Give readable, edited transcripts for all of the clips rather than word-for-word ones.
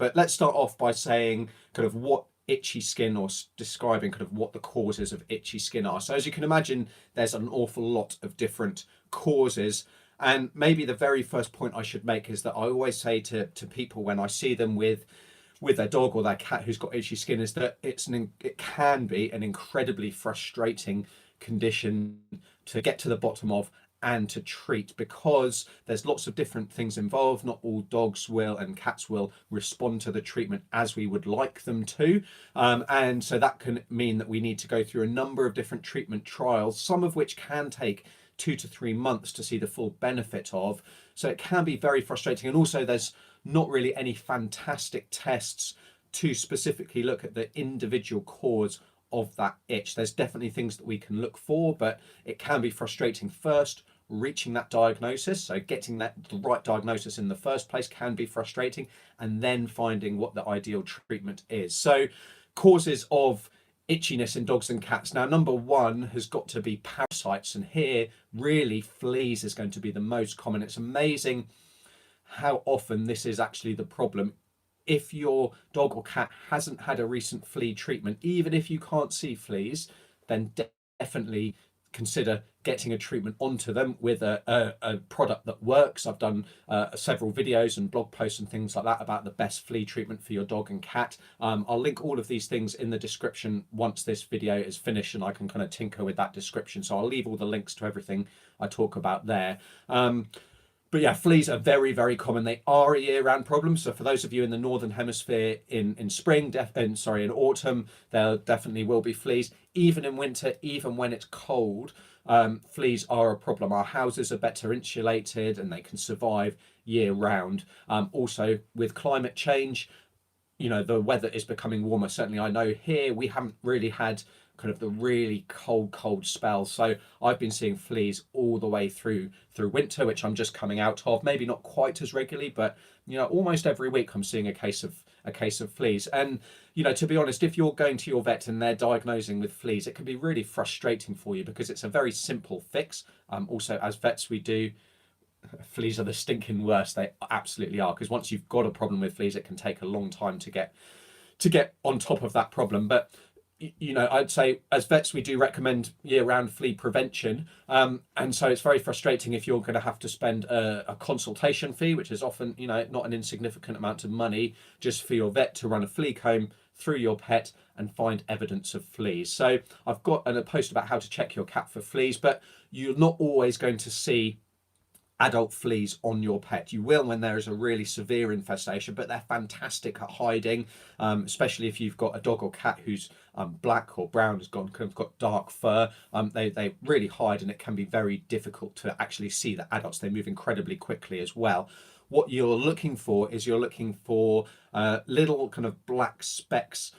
But let's start off by saying kind of what itchy skin, or describing kind of what the causes of itchy skin are. So as you can imagine, there's an awful lot of different causes. And maybe the very first point I should make is that I always say to people when I see them with their dog or their cat who's got itchy skin, is that it can be an incredibly frustrating condition to get to the bottom of and to treat, because there's lots of different things involved. Not all dogs will and cats will respond to the treatment as we would like them to, and so that can mean that we need to go through a number of different treatment trials, some of which can take 2 to 3 months to see the full benefit of. So it can be very frustrating, and also there's not really any fantastic tests to specifically look at the individual cause of that itch. There's definitely things that we can look for, but it can be frustrating. First, reaching that diagnosis, so getting the right diagnosis in the first place can be frustrating, and then finding what the ideal treatment is. So causes of itchiness in dogs and cats. Now, number one has got to be parasites, and here really fleas is going to be the most common. It's amazing how often this is actually the problem. If your dog or cat hasn't had a recent flea treatment, even if you can't see fleas, then definitely consider getting a treatment onto them with a product that works. I've done several videos and blog posts and things like that about the best flea treatment for your dog and cat. I'll link all of these things in the description once this video is finished, and I can kind of tinker with that description. So I'll leave all the links to everything I talk about there. But yeah, fleas are very, very common. They are a year-round problem. So for those of you in the Northern Hemisphere in spring, in autumn, there definitely will be fleas. Even in winter, even when it's cold, fleas are a problem. Our houses are better insulated and they can survive year-round. Also, with climate change, the weather is becoming warmer. Certainly, I know here we haven't really had kind of the really cold spell, so I've been seeing fleas all the way through winter, which I'm just coming out of. Maybe not quite as regularly, but almost every week I'm seeing a case of fleas. And to be honest, if you're going to your vet and they're diagnosing with fleas, it can be really frustrating for you, because it's a very simple fix. Also, as vets, fleas are the stinking worst. They absolutely are, because once you've got a problem with fleas, it can take a long time to get on top of that problem. But I'd say as vets, we do recommend year-round flea prevention. And so it's very frustrating if you're going to have to spend a consultation fee, which is often, not an insignificant amount of money, just for your vet to run a flea comb through your pet and find evidence of fleas. So I've got a post about how to check your cat for fleas, but you're not always going to see adult fleas on your pet. You will when there is a really severe infestation, but they're fantastic at hiding, especially if you've got a dog or cat who's black or brown, has got dark fur. They really hide, and it can be very difficult to actually see the adults. They move incredibly quickly as well. What you're looking for little kind of black specks,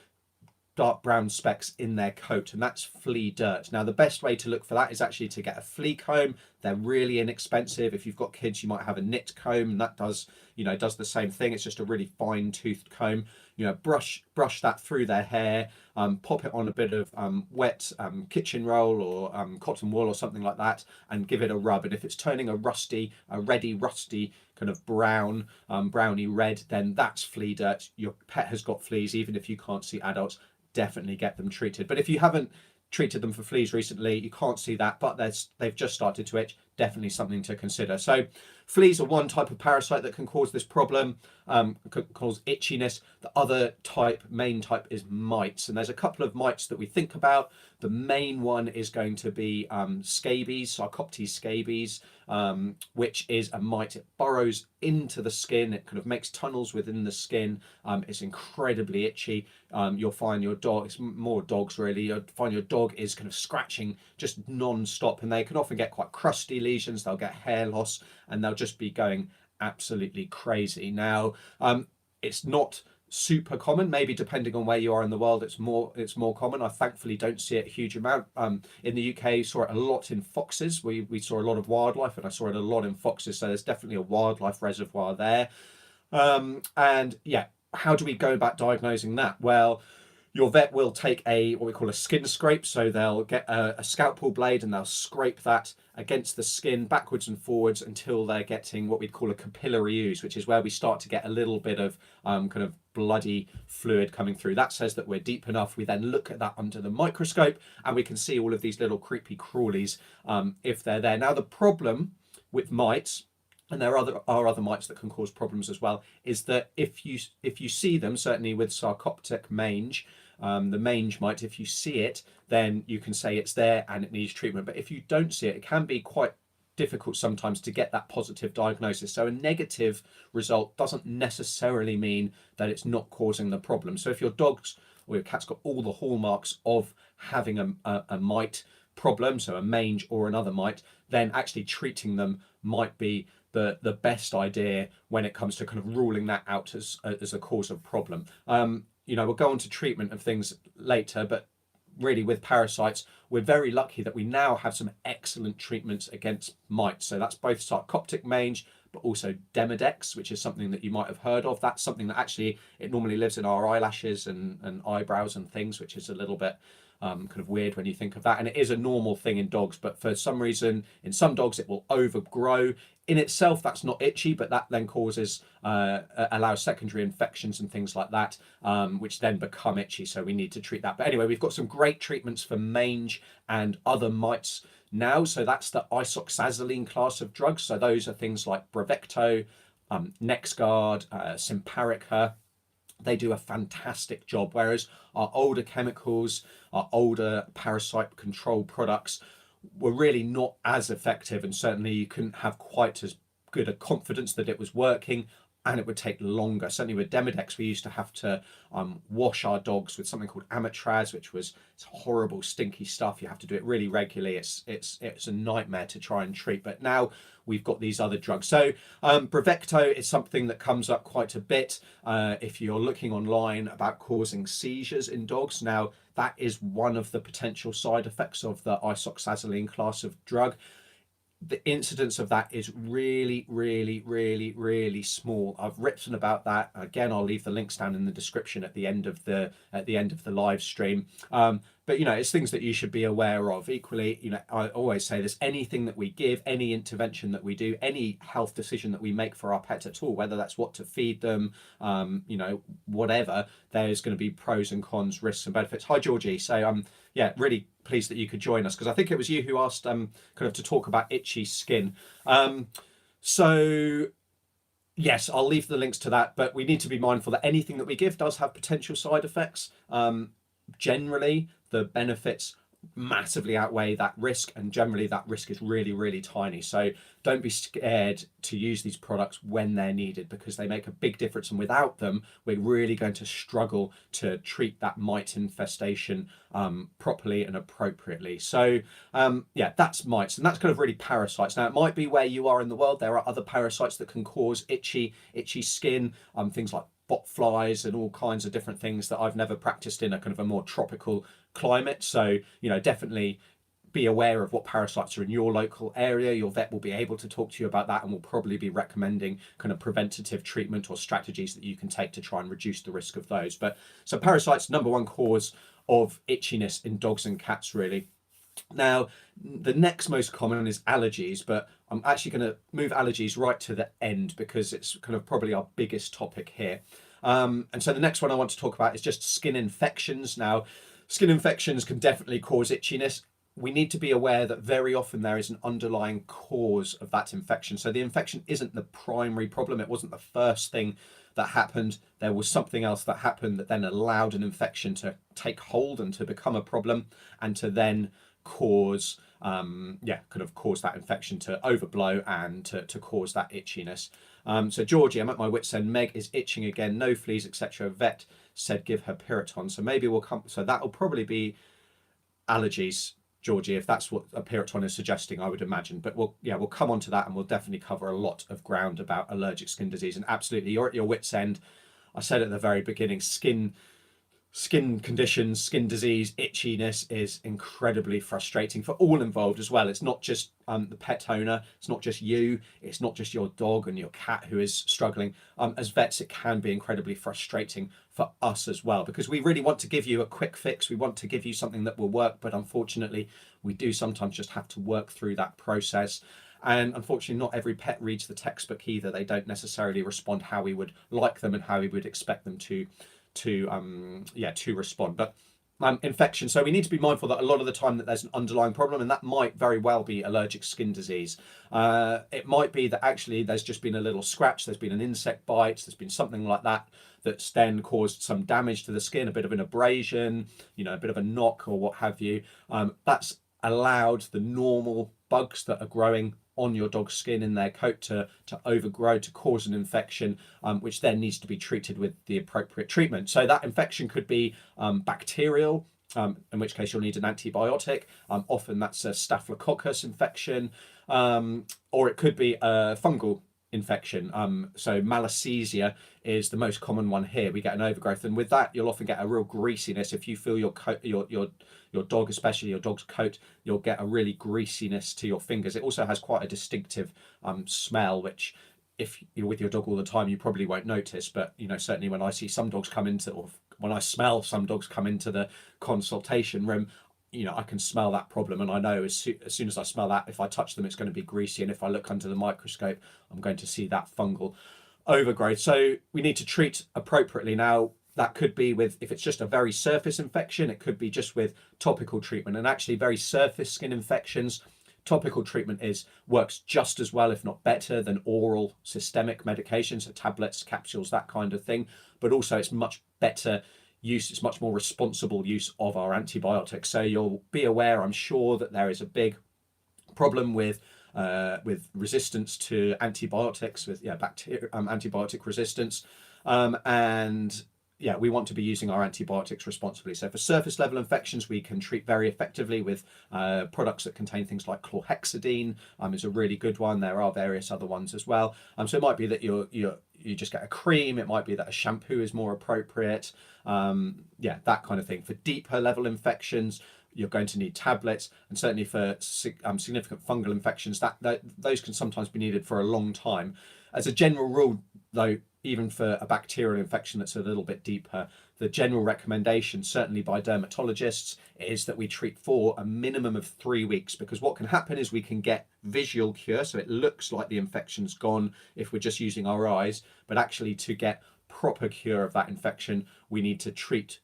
dark brown specks in their coat, and that's flea dirt. Now, the best way to look for that is actually to get a flea comb. They're really inexpensive. If you've got kids, you might have a knit comb, and that does the same thing. It's just a really fine toothed comb. Brush that through their hair, pop it on a bit of wet kitchen roll or cotton wool or something like that, and give it a rub. And if it's turning a reddy rusty kind of brown, browny red, then that's flea dirt. Your pet has got fleas. Even if you can't see adults, definitely get them treated. But if you haven't treated them for fleas recently, you can't see that, but they've just started to itch, definitely something to consider. So fleas are one type of parasite that can cause this problem, can cause itchiness. The other main type is mites, and there's a couple of mites that we think about. The main one is going to be scabies, Sarcoptes scabies, which is a mite. It burrows into the skin. It kind of makes tunnels within the skin. It's incredibly itchy. You'll find your dog, it's more dogs really, you'll find your dog is kind of scratching just non-stop, and they can often get quite crusty lesions. They'll get hair loss, and they'll just be going absolutely crazy. Now, it's not super common. Maybe depending on where you are in the world, it's more common. I thankfully don't see it a huge amount. In the UK, saw it a lot in foxes. We saw a lot of wildlife, and I saw it a lot in foxes. So there's definitely a wildlife reservoir there. And yeah, how do we go about diagnosing that? Well, Your vet will take what we call a skin scrape. So they'll get a scalpel blade and they'll scrape that against the skin backwards and forwards until they're getting what we'd call a capillary ooze, which is where we start to get a little bit of kind of bloody fluid coming through. That says that we're deep enough. We then look at that under the microscope and we can see all of these little creepy crawlies if they're there. Now, the problem with mites, and there are other mites that can cause problems as well, is that if you see them, certainly with sarcoptic mange, the mange mite, if you see it, then you can say it's there and it needs treatment. But if you don't see it, it can be quite difficult sometimes to get that positive diagnosis. So a negative result doesn't necessarily mean that it's not causing the problem. So if your dog's or your cat's got all the hallmarks of having a mite problem, so a mange or another mite, then actually treating them might be the best idea when it comes to kind of ruling that out as a cause of problem. We'll go on to treatment of things later, but really with parasites, we're very lucky that we now have some excellent treatments against mites. So that's both sarcoptic mange, but also Demodex, which is something that you might have heard of. That's something that actually, it normally lives in our eyelashes and eyebrows and things, which is a little bit kind of weird when you think of that. And it is a normal thing in dogs, but for some reason, in some dogs, it will overgrow. In itself, that's not itchy, but that then causes, allows secondary infections and things like that, which then become itchy. So we need to treat that. But anyway, we've got some great treatments for mange and other mites now. So that's the isoxazoline class of drugs. So those are things like Bravecto, NexGard, Simparica. They do a fantastic job, whereas our older chemicals, our older parasite control products were really not as effective, and certainly you couldn't have quite as good a confidence that it was working, and it would take longer. Certainly with Demodex, we used to have to wash our dogs with something called Amatraz, which was horrible, stinky stuff. You have to do it really regularly. It's a nightmare to try and treat. But now we've got these other drugs. So Bravecto is something that comes up quite a bit if you're looking online about causing seizures in dogs. Now, that is one of the potential side effects of the isoxazoline class of drug. The incidence of that is really, really, really, really small. I've written about that. Again, I'll leave the links down in the description at the end of the live stream. But it's things that you should be aware of. Equally, I always say this: anything that we give, any intervention that we do, any health decision that we make for our pet at all, whether that's what to feed them, whatever, there's going to be pros and cons, risks and benefits. Hi, Georgie. So really pleased that you could join us, because I think it was you who asked kind of to talk about itchy skin. So yes, I'll leave the links to that, but we need to be mindful that anything that we give does have potential side effects. Generally, the benefits massively outweigh that risk, and generally that risk is really, really tiny. So don't be scared to use these products when they're needed, because they make a big difference, and without them we're really going to struggle to treat that mite infestation properly and appropriately. So that's mites, and that's kind of really parasites. Now, it might be where you are in the world, there are other parasites that can cause itchy skin, things like bot flies and all kinds of different things that I've never practiced in a kind of a more tropical climate. So definitely be aware of what parasites are in your local area. Your vet will be able to talk to you about that, and will probably be recommending kind of preventative treatment or strategies that you can take to try and reduce the risk of those. But so parasites, number one cause of itchiness in dogs and cats, really. Now, the next most common is allergies, but I'm actually going to move allergies right to the end, because it's kind of probably our biggest topic here. And so the next one I want to talk about is just skin infections. Now, skin infections can definitely cause itchiness. We need to be aware that very often there is an underlying cause of that infection. So the infection isn't the primary problem. It wasn't the first thing that happened. There was something else that happened that then allowed an infection to take hold and to become a problem, and to then cause cause that infection to overblow and to cause that itchiness. So Georgie, I'm at my wit's end. Meg is itching again, no fleas, etc. Vet said give her Piriton. So maybe we'll come, so that'll probably be allergies, Georgie, if that's what a Piriton is suggesting, I would imagine. But we'll come on to that, and we'll definitely cover a lot of ground about allergic skin disease. And absolutely, you're at your wit's end. I said at the very beginning, skin skin conditions, skin disease, itchiness is incredibly frustrating for all involved as well. It's not just the pet owner, it's not just you, it's not just your dog and your cat who is struggling. As vets, it can be incredibly frustrating for us as well, because we really want to give you a quick fix. We want to give you something that will work, but unfortunately, we do sometimes just have to work through that process. And unfortunately, not every pet reads the textbook either. They don't necessarily respond how we would like them and how we would expect them to respond. But infection, so we need to be mindful that a lot of the time that there's an underlying problem, and that might very well be allergic skin disease. It might be that actually there's just been a little scratch, there's been an insect bite, there's been something like that that's then caused some damage to the skin, a bit of an abrasion, a bit of a knock or what have you. That's allowed the normal bugs that are growing on your dog's skin in their coat to overgrow, to cause an infection, which then needs to be treated with the appropriate treatment. So that infection could be bacterial, in which case you'll need an antibiotic. Often that's a staphylococcus infection, or it could be a fungal infection. So malassezia is the most common one here. We get an overgrowth, and with that you'll often get a real greasiness. If you feel your coat, your dog, especially your dog's coat, you'll get a really greasiness to your fingers. It also has quite a distinctive smell, which if you're with your dog all the time, you probably won't notice. But certainly when I see some dogs come into, or when I smell some dogs come into the consultation room, I can smell that problem, and I know as soon as I smell that, if I touch them, it's going to be greasy, and if I look under the microscope, I'm going to see that fungal overgrowth. So we need to treat appropriately. Now, that could be with, if it's just a very surface infection, it could be just with topical treatment. And actually, very surface skin infections, topical treatment works just as well, if not better, than oral systemic medications, so tablets, capsules, that kind of thing. But also, it's much better use, it's much more responsible use of our antibiotics. So you'll be aware, I'm sure, that there is a big problem with resistance to antibiotics, with antibiotic resistance, and we want to be using our antibiotics responsibly. So for surface level infections, we can treat very effectively with products that contain things like chlorhexidine, is a really good one. There are various other ones as well. So it might be that you just get a cream. It might be that a shampoo is more appropriate. That kind of thing. For deeper level infections, you're going to need tablets, and certainly for significant fungal infections, that those can sometimes be needed for a long time. As a general rule, though, even for a bacterial infection that's a little bit deeper, the general recommendation, certainly by dermatologists, is that we treat for a minimum of 3 weeks, because what can happen is we can get visual cure, so it looks like the infection's gone if we're just using our eyes, but actually to get proper cure of that infection, we need to treat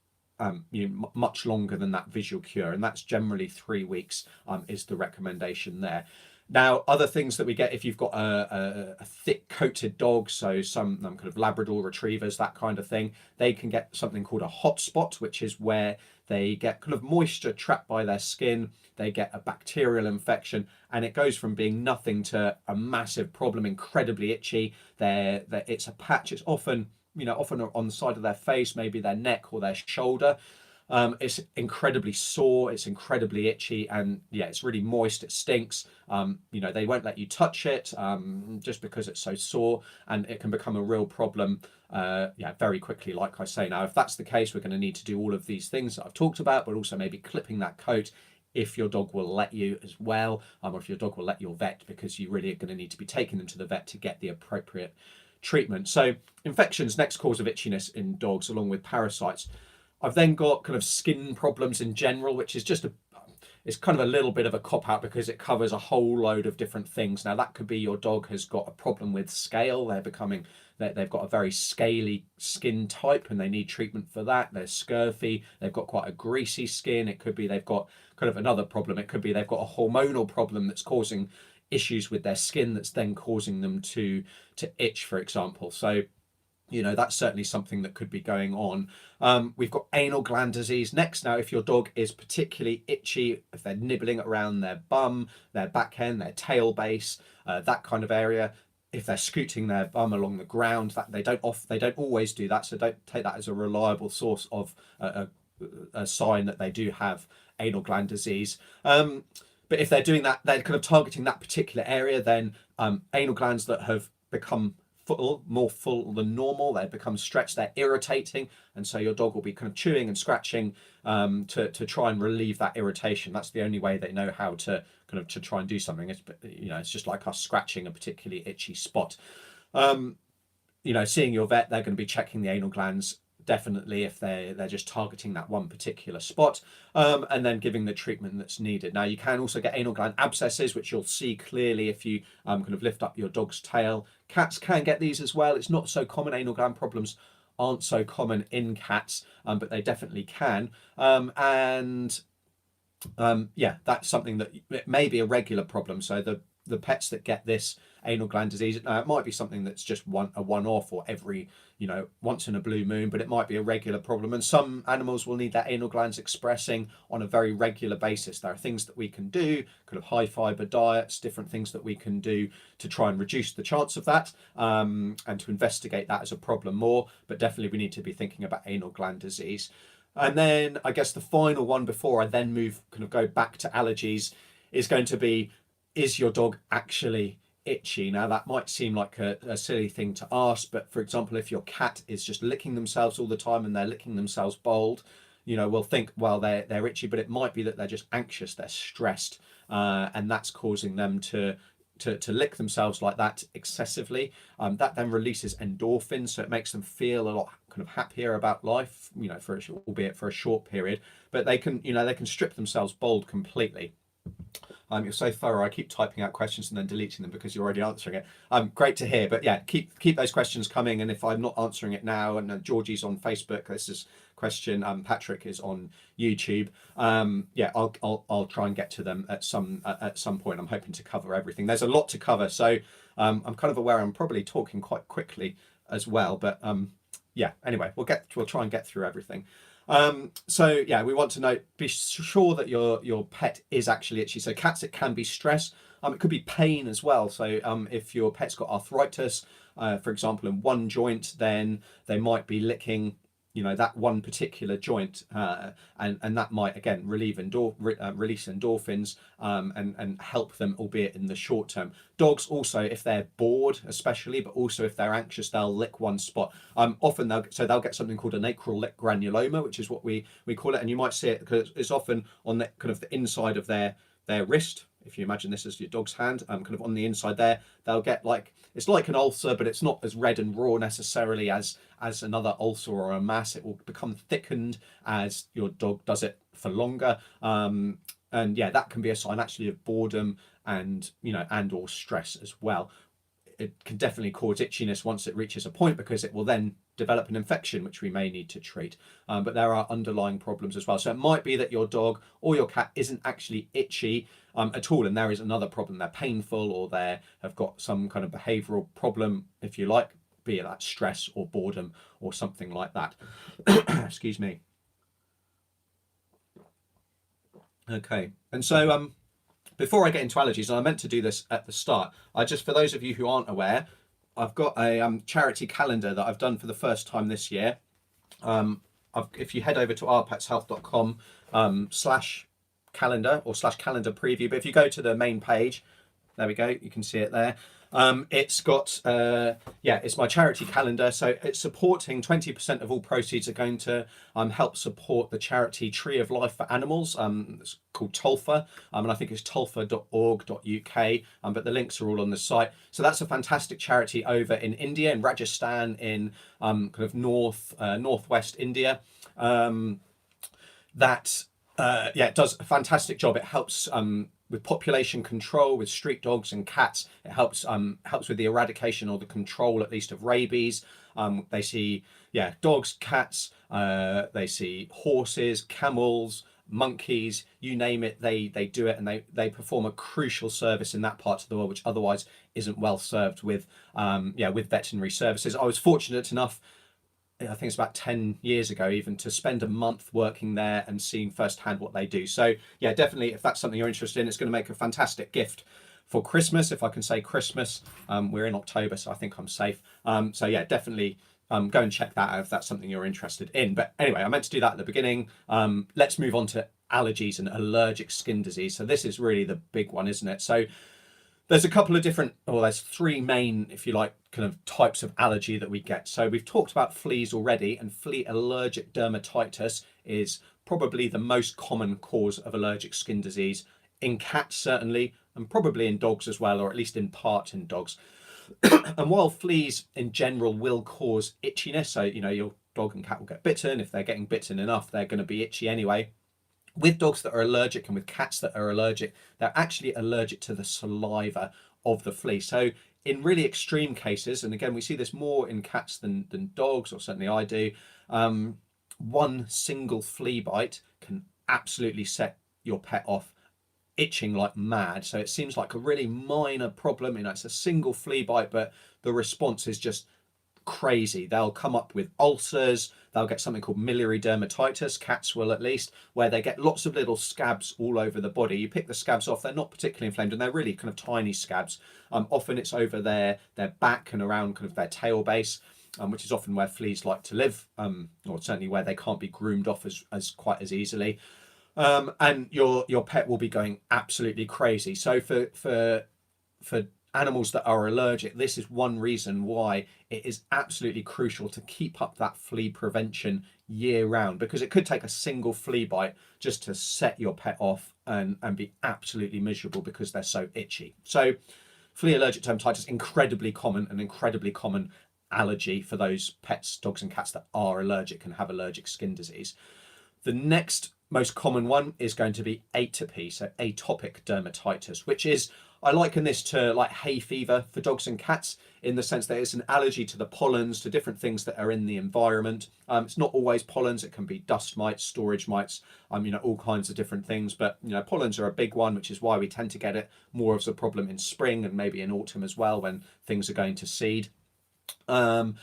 much longer than that visual cure, and that's generally 3 weeks is the recommendation there. Now, other things that we get if you've got a thick coated dog, so some kind of Labrador retrievers, that kind of thing, they can get something called a hot spot, which is where they get kind of moisture trapped by their skin, they get a bacterial infection, and it goes from being nothing to a massive problem, incredibly itchy. It's a patch, it's often on the side of their face, maybe their neck or their shoulder. It's incredibly sore, it's incredibly itchy, and it's really moist, it stinks. They won't let you touch it just because it's so sore, and it can become a real problem very quickly, like I say. Now, if that's the case, we're going to need to do all of these things that I've talked about, but also maybe clipping that coat if your dog will let you as well, or if your dog will let your vet, because you really are going to need to be taking them to the vet to get the appropriate treatment. So infections, next cause of itchiness in dogs, along with parasites. I've then got kind of skin problems in general, which is it's kind of a little bit of a cop-out because it covers a whole load of different things. Now, that could be your dog has got a problem with scale. They've got a very scaly skin type and they need treatment for that. They're scurfy. They've got quite a greasy skin. It could be they've got kind of another problem. It could be they've got a hormonal problem that's causing issues with their skin that's then causing them to itch, for example. So that's certainly something that could be going on. We've got anal gland disease next. Now, if your dog is particularly itchy, if they're nibbling around their bum, their back end, their tail base, that kind of area, if they're scooting their bum along the ground, that they don't always do that. So don't take that as a reliable source of a sign that they do have anal gland disease. But if they're doing that, they're kind of targeting that particular area, then anal glands that have become more full than normal. They become stretched, they're irritating, and so your dog will be kind of chewing and scratching to try and relieve that irritation. That's the only way they know how to kind of to try and do something. It's just like us scratching a particularly itchy spot. Seeing your vet, they're going to be checking the anal glands definitely if they're just targeting that one particular spot, and then giving the treatment that's needed. Now, you can also get anal gland abscesses, which you'll see clearly if you kind of lift up your dog's tail. Cats can get these as well. It's not so common. Anal gland problems aren't so common in cats, but they definitely can. That's something that it may be a regular problem. So the pets that get this anal gland disease, it might be something that's just a one-off or every once in a blue moon, but it might be a regular problem. And some animals will need their anal glands expressing on a very regular basis. There are things that we can do, kind of high fiber diets, different things that we can do to try and reduce the chance of that, and to investigate that as a problem more. But definitely we need to be thinking about anal gland disease. And then I guess the final one before I then go back to allergies is going to be, is your dog actually itchy? Now, that might seem like a silly thing to ask, but for example, if your cat is just licking themselves all the time and they're licking themselves bold, we'll think, well, they're itchy, but it might be that they're just anxious, they're stressed, and that's causing them to lick themselves like that excessively. That then releases endorphins, so it makes them feel a lot kind of happier about life, albeit for a short period. But they can strip themselves bald completely. You're so thorough. I keep typing out questions and then deleting them because you're already answering it. Great to hear. But yeah, keep those questions coming. And if I'm not answering it now, and Georgie's on Facebook, this is question. Patrick is on YouTube. I'll try and get to them at some point. I'm hoping to cover everything. There's a lot to cover, so I'm kind of aware I'm probably talking quite quickly as well. But anyway, we'll try and get through everything. We want to know, be sure that your pet is actually itchy. So cats, it can be stress. It could be pain as well. So if your pet's got arthritis, for example, in one joint, then they might be licking that one particular joint, and that might again release endorphins, and help them, albeit in the short term. Dogs also, if they're bored especially, but also if they're anxious, they'll lick one spot. Often they'll get something called an acral lick granuloma, which is what we call it, and you might see it because it's often on the kind of the inside of their wrist. If you imagine this as your dog's hand, kind of on the inside there, they'll get it's like an ulcer, but it's not as red and raw necessarily as another ulcer or a mass. It will become thickened as your dog does it for longer. That can be a sign actually of boredom and or stress as well. It can definitely cause itchiness once it reaches a point, because it will then develop an infection, which we may need to treat. But there are underlying problems as well. So it might be that your dog or your cat isn't actually itchy at all, and there is another problem. They're painful, or they have got some kind of behavioural problem, if you like, be it that stress or boredom or something like that. Excuse me. Okay, and so before I get into allergies, and I meant to do this at the start, for those of you who aren't aware, I've got a charity calendar that I've done for the first time this year. If you head over to ourpetshealth.com /calendar or /calendar preview, but if you go to the main page, there we go, you can see it there. It's got it's my charity calendar, so it's supporting 20% of all proceeds are going to help support the charity Tree of Life for Animals. It's called TOLFA, and I think it's tolfa.org.uk, but the links are all on the site. So that's a fantastic charity over in India, in Rajasthan, in kind of northwest India. It does a fantastic job. It helps with population control, with street dogs and cats. It helps with the eradication or the control, at least, of rabies. They see dogs, cats. They see horses, camels, monkeys, you name it. They do it, and they perform a crucial service in that part of the world, which otherwise isn't well served with veterinary services. I was fortunate enough, I think it's about 10 years ago even, to spend a month working there and seeing firsthand what they do. So yeah, definitely, if that's something you're interested in, it's going to make a fantastic gift for Christmas, if I can say Christmas. We're in October, so I think I'm safe. So yeah, definitely go and check that out if that's something you're interested in. But anyway, I meant to do that at the beginning. Let's move on to allergies and allergic skin disease. So this is really the big one, isn't it? So There's a couple of different, or there's three main, if you like, kind of types of allergy that we get. So we've talked about fleas already, and flea allergic dermatitis is probably the most common cause of allergic skin disease in cats, certainly, and probably in dogs as well, or at least in part in dogs. And while fleas in general will cause itchiness, so your dog and cat will get bitten. If they're getting bitten enough, they're going to be itchy anyway. With dogs that are allergic and with cats that are allergic, they're actually allergic to the saliva of the flea. So in really extreme cases, and again, we see this more in cats than dogs, or certainly I do, one single flea bite can absolutely set your pet off itching like mad. So it seems like a really minor problem. It's a single flea bite, but the response is just crazy. They'll come up with ulcers. They'll get something called miliary dermatitis, cats will at least, where they get lots of little scabs all over the body. You pick the scabs off, they're not particularly inflamed, and they're really kind of tiny scabs. Often it's over their back and around kind of their tail base, which is often where fleas like to live, or certainly where they can't be groomed off as quite as easily. And your pet will be going absolutely crazy. So for animals that are allergic, this is one reason why it is absolutely crucial to keep up that flea prevention year round, because it could take a single flea bite just to set your pet off and be absolutely miserable because they're so itchy. So flea allergic dermatitis, incredibly common allergy for those pets, dogs and cats that are allergic and have allergic skin disease. The next most common one is going to be atopy, so atopic dermatitis, which is, I liken this to like hay fever for dogs and cats, in the sense that it's an allergy to the pollens, to different things that are in the environment. It's not always pollens, it can be dust mites, storage mites, all kinds of different things. But pollens are a big one, which is why we tend to get it more as a problem in spring and maybe in autumn as well, when things are going to seed. But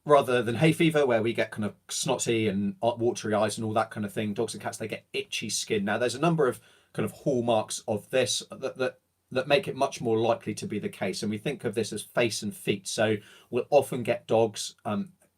rather than hay fever, where we get kind of snotty and watery eyes and all that kind of thing, dogs and cats, they get itchy skin. Now, there's a number of kind of hallmarks of this that make it much more likely to be the case. And we think of this as face and feet. So we'll often get dogs,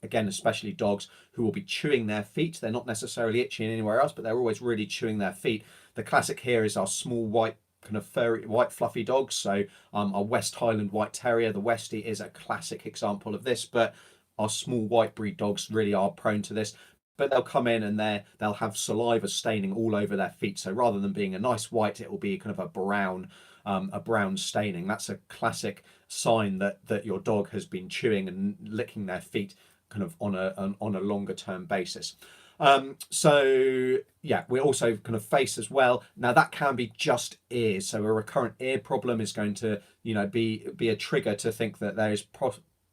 again, especially dogs, who will be chewing their feet. They're not necessarily itching anywhere else, but they're always really chewing their feet. The classic here is our small white, kind of furry, white fluffy dogs. So our West Highland White Terrier, the Westie, is a classic example of this, but our small white breed dogs really are prone to this. But they'll come in and they'll have saliva staining all over their feet. So rather than being a nice white, it will be kind of a brown staining. That's a classic sign that your dog has been chewing and licking their feet kind of on a longer term basis. So yeah, we also kind of face as well. Now that can be just ears. So a recurrent ear problem is going to be a trigger to think that there is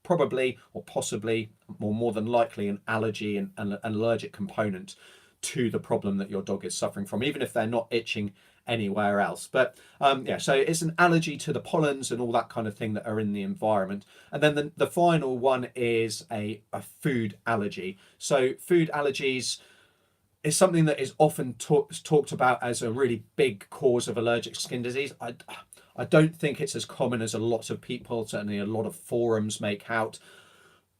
probably or possibly or more than likely an allergy and an allergic component to the problem that your dog is suffering from, even if they're not itching anywhere else. But so it's an allergy to the pollens and all that kind of thing that are in the environment. And then the final one is a food allergy. So food allergies is something that is often talked about as a really big cause of allergic skin disease. I don't think it's as common as a lot of people, certainly a lot of forums, make out.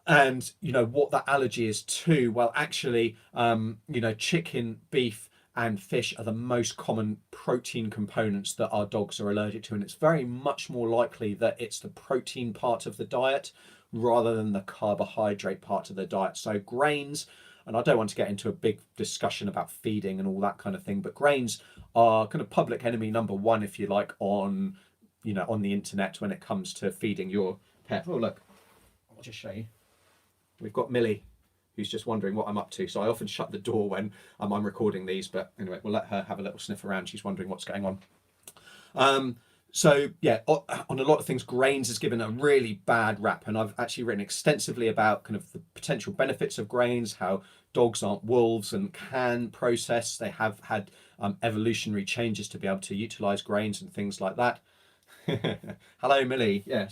And what that allergy is to, well, actually, chicken, beef and fish are the most common protein components that our dogs are allergic to. And it's very much more likely that it's the protein part of the diet rather than the carbohydrate part of the diet. So grains, and I don't want to get into a big discussion about feeding and all that kind of thing, but grains are kind of public enemy number one, if you like, on the internet when it comes to feeding your pet. Oh, look, I'll just show you. We've got Millie, who's just wondering what I'm up to. So I often shut the door when I'm recording these, but anyway, we'll let her have a little sniff around. She's wondering what's going on. So yeah, on a lot of things, grains is given a really bad rap, and I've actually written extensively about kind of the potential benefits of grains, how dogs aren't wolves and can process. They have had evolutionary changes to be able to utilize grains and things like that. Hello, Millie. Yeah,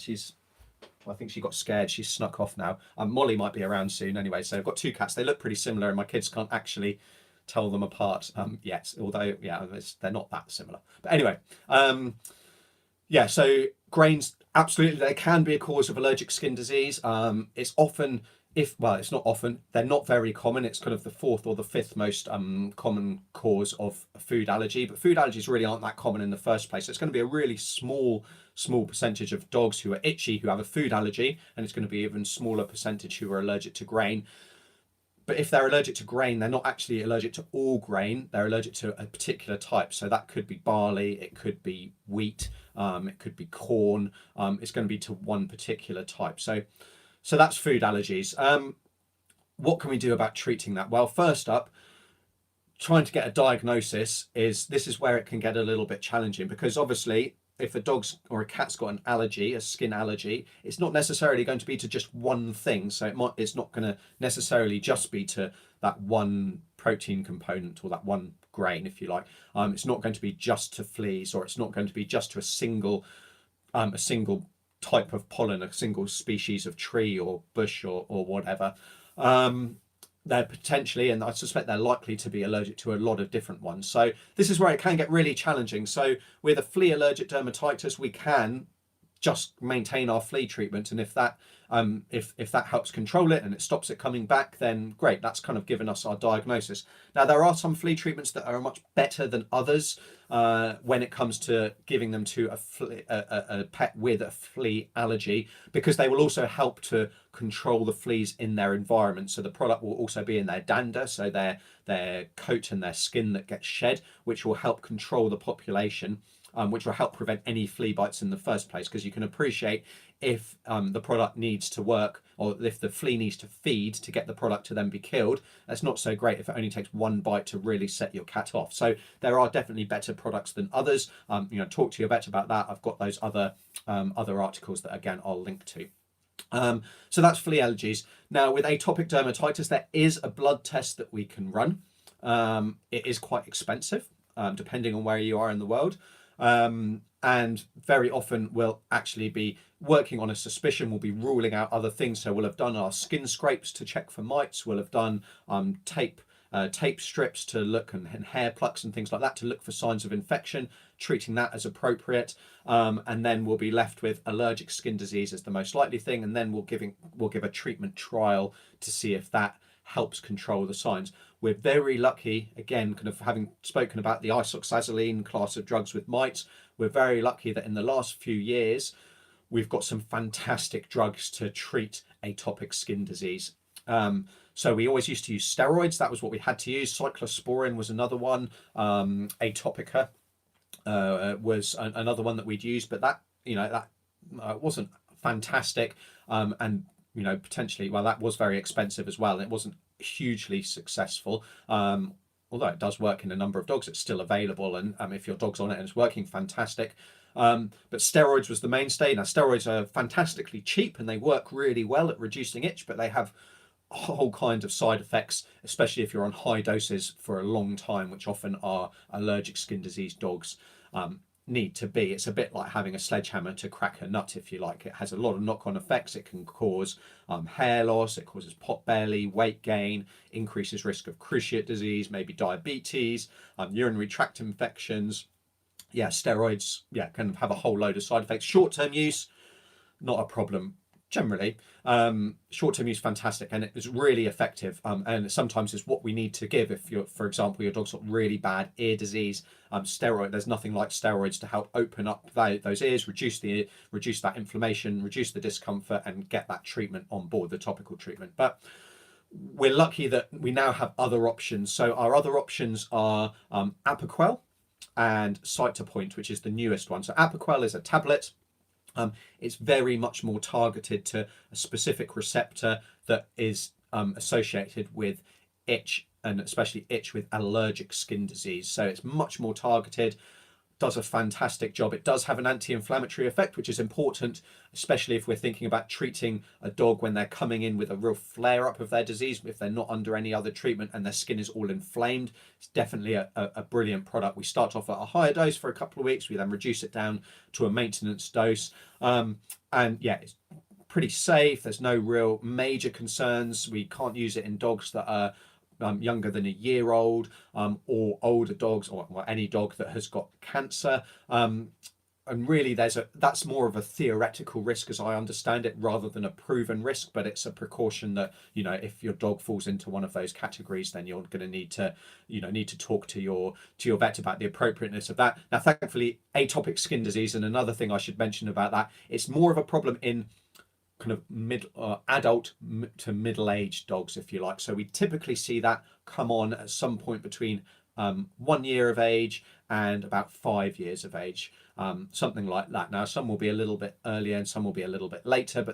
I think she got scared. She's snuck off now. Molly might be around soon anyway. So I've got two cats. They look pretty similar, and my kids can't actually tell them apart yet, although yeah, they're not that similar. But anyway, so grains, absolutely, they can be a cause of allergic skin disease. It's often well, it's not often, they're not very common. It's kind of the fourth or the fifth most common cause of food allergy, but food allergies really aren't that common in the first place. So it's going to be a really small percentage of dogs who are itchy who have a food allergy, and it's going to be even smaller percentage who are allergic to grain. But if they're allergic to grain, they're not actually allergic to all grain. They're allergic to a particular type. So that could be barley, it could be wheat, it could be corn. It's going to be to one particular type. So that's food allergies. What can we do about treating that? Well, first up, trying to get a diagnosis this is where it can get a little bit challenging, because obviously if a dog's or a cat's got an allergy, a skin allergy, it's not necessarily going to be to just one thing. So it's not going to necessarily just be to that one protein component or that one grain, if you like. It's not going to be just to fleas, or it's not going to be just to a single type of pollen, a single species of tree or bush or whatever. They're potentially, and I suspect they're likely to be allergic to a lot of different ones. So this is where it can get really challenging. So with a flea allergic dermatitis, we can just maintain our flea treatment, and if that helps control it and it stops it coming back, then great, that's kind of given us our diagnosis. Now there are some flea treatments that are much better than others when it comes to giving them to a pet with a flea allergy, because they will also help to control the fleas in their environment. So the product will also be in their dander, so their coat and their skin that gets shed, which will help control the population. Which will help prevent any flea bites in the first place, because you can appreciate if the product needs to work, or if the flea needs to feed to get the product to then be killed, that's not so great if it only takes one bite to really set your cat off. So there are definitely better products than others. Talk to you a bit about that. I've got those other articles that again I'll link to. So that's flea allergies. Now with atopic dermatitis, there is a blood test that we can run. It is quite expensive, depending on where you are in the world. And very often we'll actually be working on a suspicion, we'll be ruling out other things. So we'll have done our skin scrapes to check for mites, we'll have done tape strips to look, and hair plucks and things like that to look for signs of infection, treating that as appropriate. And then we'll be left with allergic skin disease as the most likely thing, and then we'll give a treatment trial to see if that helps control the signs. We're very lucky, again, kind of having spoken about the isoxazoline class of drugs with mites, we're very lucky that in the last few years, we've got some fantastic drugs to treat atopic skin disease. So we always used to use steroids. That was what we had to use. Cyclosporin was another one. Atopica was another one that we'd use, but that wasn't fantastic. And potentially, well, that was very expensive as well. And it wasn't hugely successful. Although it does work in a number of dogs, it's still available. And if your dog's on it and it's working, fantastic. But steroids was the mainstay. Now, steroids are fantastically cheap and they work really well at reducing itch, but they have a whole kind of side effects, especially if you're on high doses for a long time, which often are allergic skin disease dogs need to be. It's a bit like having a sledgehammer to crack a nut, if you like. It has a lot of knock-on effects. It can cause hair loss, it causes pot belly, weight gain, increases risk of cruciate disease, maybe diabetes, urinary tract infections. Yeah, steroids, can have a whole load of side effects. Short-term use, not a problem generally. Short-term use, fantastic, and it is really effective. And sometimes it's what we need to give if for example, your dog's got really bad ear disease. There's nothing like steroids to help open up those ears, reduce that inflammation, reduce the discomfort, and get that treatment on board, the topical treatment. But we're lucky that we now have other options. So our other options are Apoquel and Cytopoint, which is the newest one. So Apoquel is a tablet. It's very much more targeted to a specific receptor that is associated with itch, and especially itch with allergic skin disease. So it's much more targeted, does a fantastic job. It does have an anti-inflammatory effect, which is important, especially if we're thinking about treating a dog when they're coming in with a real flare-up of their disease, if they're not under any other treatment and their skin is all inflamed. It's definitely a brilliant product. We start off at a higher dose for a couple of weeks, we then reduce it down to a maintenance dose. It's pretty safe. There's no real major concerns. We can't use it in dogs that are younger than a year old, or older dogs, or any dog that has got cancer. and really that's more of a theoretical risk as I understand it, rather than a proven risk, but it's a precaution that, if your dog falls into one of those categories, then you're going to need to talk to your vet about the appropriateness of that. Now, thankfully, atopic skin disease, and another thing I should mention about that, it's more of a problem in kind of adult to middle-aged dogs, if you like. So we typically see that come on at some point between 1 year of age and about 5 years of age, something like that. Now, some will be a little bit earlier and some will be a little bit later,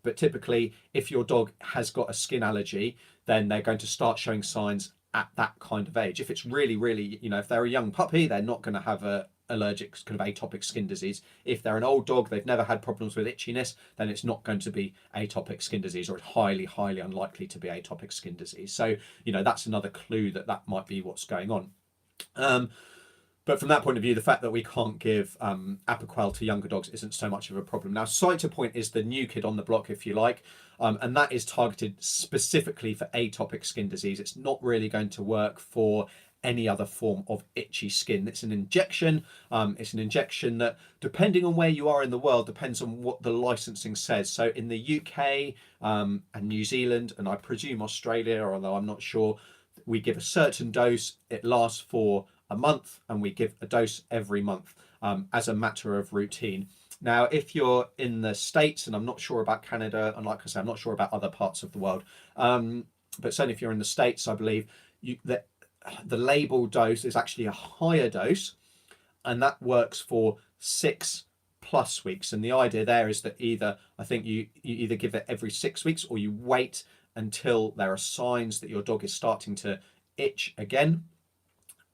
but typically, if your dog has got a skin allergy, then they're going to start showing signs at that kind of age. If it's really, really, if they're a young puppy, they're not going to have a allergic kind of atopic skin disease. If they're an old dog, they've never had problems with itchiness, then it's not going to be atopic skin disease, or it's highly, highly unlikely to be atopic skin disease. So, that's another clue that might be what's going on. But from that point of view, the fact that we can't give Apoquel to younger dogs isn't so much of a problem. Now, Cytopoint is the new kid on the block, if you like, and that is targeted specifically for atopic skin disease. It's not really going to work for any other form of itchy skin. It's an injection. It's an injection that, depending on where you are in the world, depends on what the licensing says. So in the UK and New Zealand, and I presume Australia, although I'm not sure, we give a certain dose. It lasts for a month, and we give a dose every month as a matter of routine. Now, if you're in the States, and I'm not sure about Canada, and like I said, I'm not sure about other parts of the world, but certainly if you're in the States, I believe the label dose is actually a higher dose, and that works for 6+ weeks. And the idea there is that I think you either give it every 6 weeks, or you wait until there are signs that your dog is starting to itch again,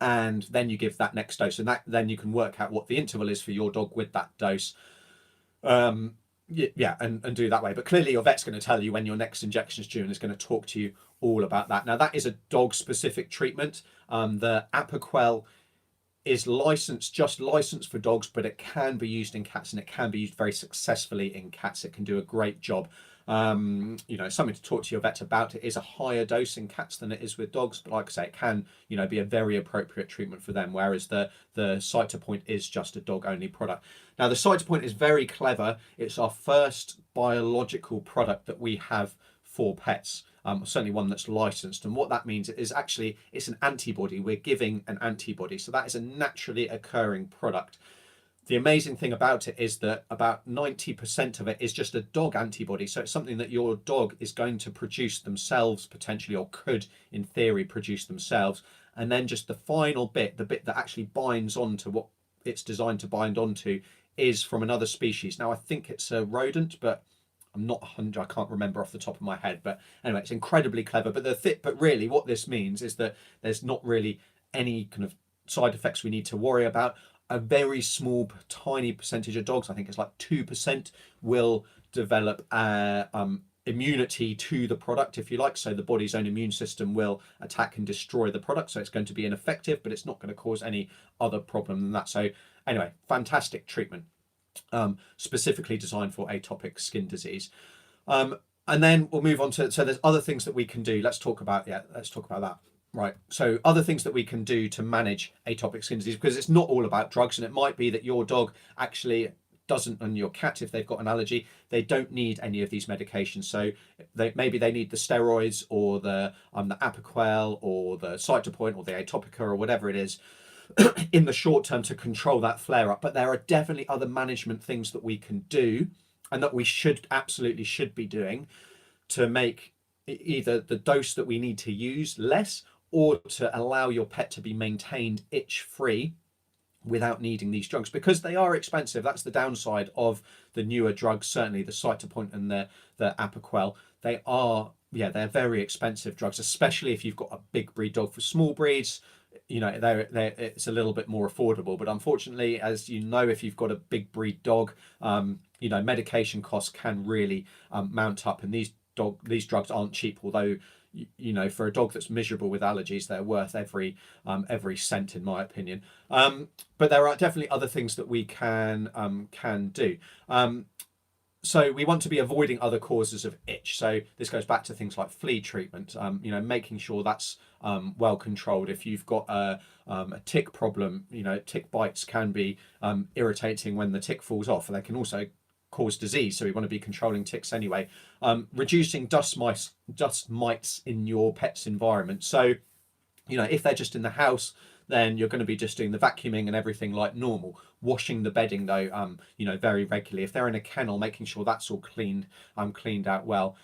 and then you give that next dose, and then you can work out what the interval is for your dog with that dose. And do that way. But clearly your vet's going to tell you when your next injection is due, and is going to talk to you all about that. Now, that is a dog specific treatment. The Apoquel is licensed for dogs, but it can be used in cats, and it can be used very successfully in cats. It can do a great job. Something to talk to your vet about. It is a higher dose in cats than it is with dogs, but like I say, it can, be a very appropriate treatment for them, whereas the Cytopoint is just a dog only product. Now, the Cytopoint is very clever. It's our first biological product that we have for pets. Certainly one that's licensed, and what that means is actually it's an antibody. We're giving an antibody, so that is a naturally occurring product. The amazing thing about it is that about 90% of it is just a dog antibody. So it's something that your dog is going to produce themselves potentially, or could in theory produce themselves. And then just the final bit, the bit that actually binds onto what it's designed to bind onto, is from another species. Now, I think it's a rodent, but I'm not 100, I can't remember off the top of my head. But anyway, it's incredibly clever. But really what this means is that there's not really any kind of side effects we need to worry about. A very small, tiny percentage of dogs, I think it's like 2%, will develop immunity to the product, if you like. So the body's own immune system will attack and destroy the product. So it's going to be ineffective, but it's not going to cause any other problem than that. So anyway, fantastic treatment, specifically designed for atopic skin disease. And then we'll move on to, so there's other things that we can do. Let's talk about that. Right, so other things that we can do to manage atopic skin disease, because it's not all about drugs, and it might be that your dog actually doesn't, and your cat, if they've got an allergy, they don't need any of these medications. So maybe they need the steroids, or the Apoquel, or the Cytopoint, or the Atopica, or whatever it is, in the short term to control that flare up. But there are definitely other management things that we can do, and that we absolutely should be doing, to make either the dose that we need to use less, or to allow your pet to be maintained itch-free without needing these drugs, because they are expensive. That's the downside of the newer drugs, certainly the Cytopoint and the Apoquel. They're very expensive drugs, especially if you've got a big breed dog. For small breeds, it's a little bit more affordable. But unfortunately, as you know, if you've got a big breed dog, medication costs can really mount up, and these drugs aren't cheap, although for a dog that's miserable with allergies, they're worth every cent, in my opinion. But there are definitely other things that we can do. So we want to be avoiding other causes of itch. So this goes back to things like flea treatment, making sure that's well controlled. If you've got a tick problem, tick bites can be irritating when the tick falls off, and they can also cause disease. So we want to be controlling ticks anyway. Reducing dust mites in your pet's environment. So, if they're just in the house, then you're going to be just doing the vacuuming and everything like normal. Washing the bedding though, very regularly. If they're in a kennel, making sure that's all cleaned out well.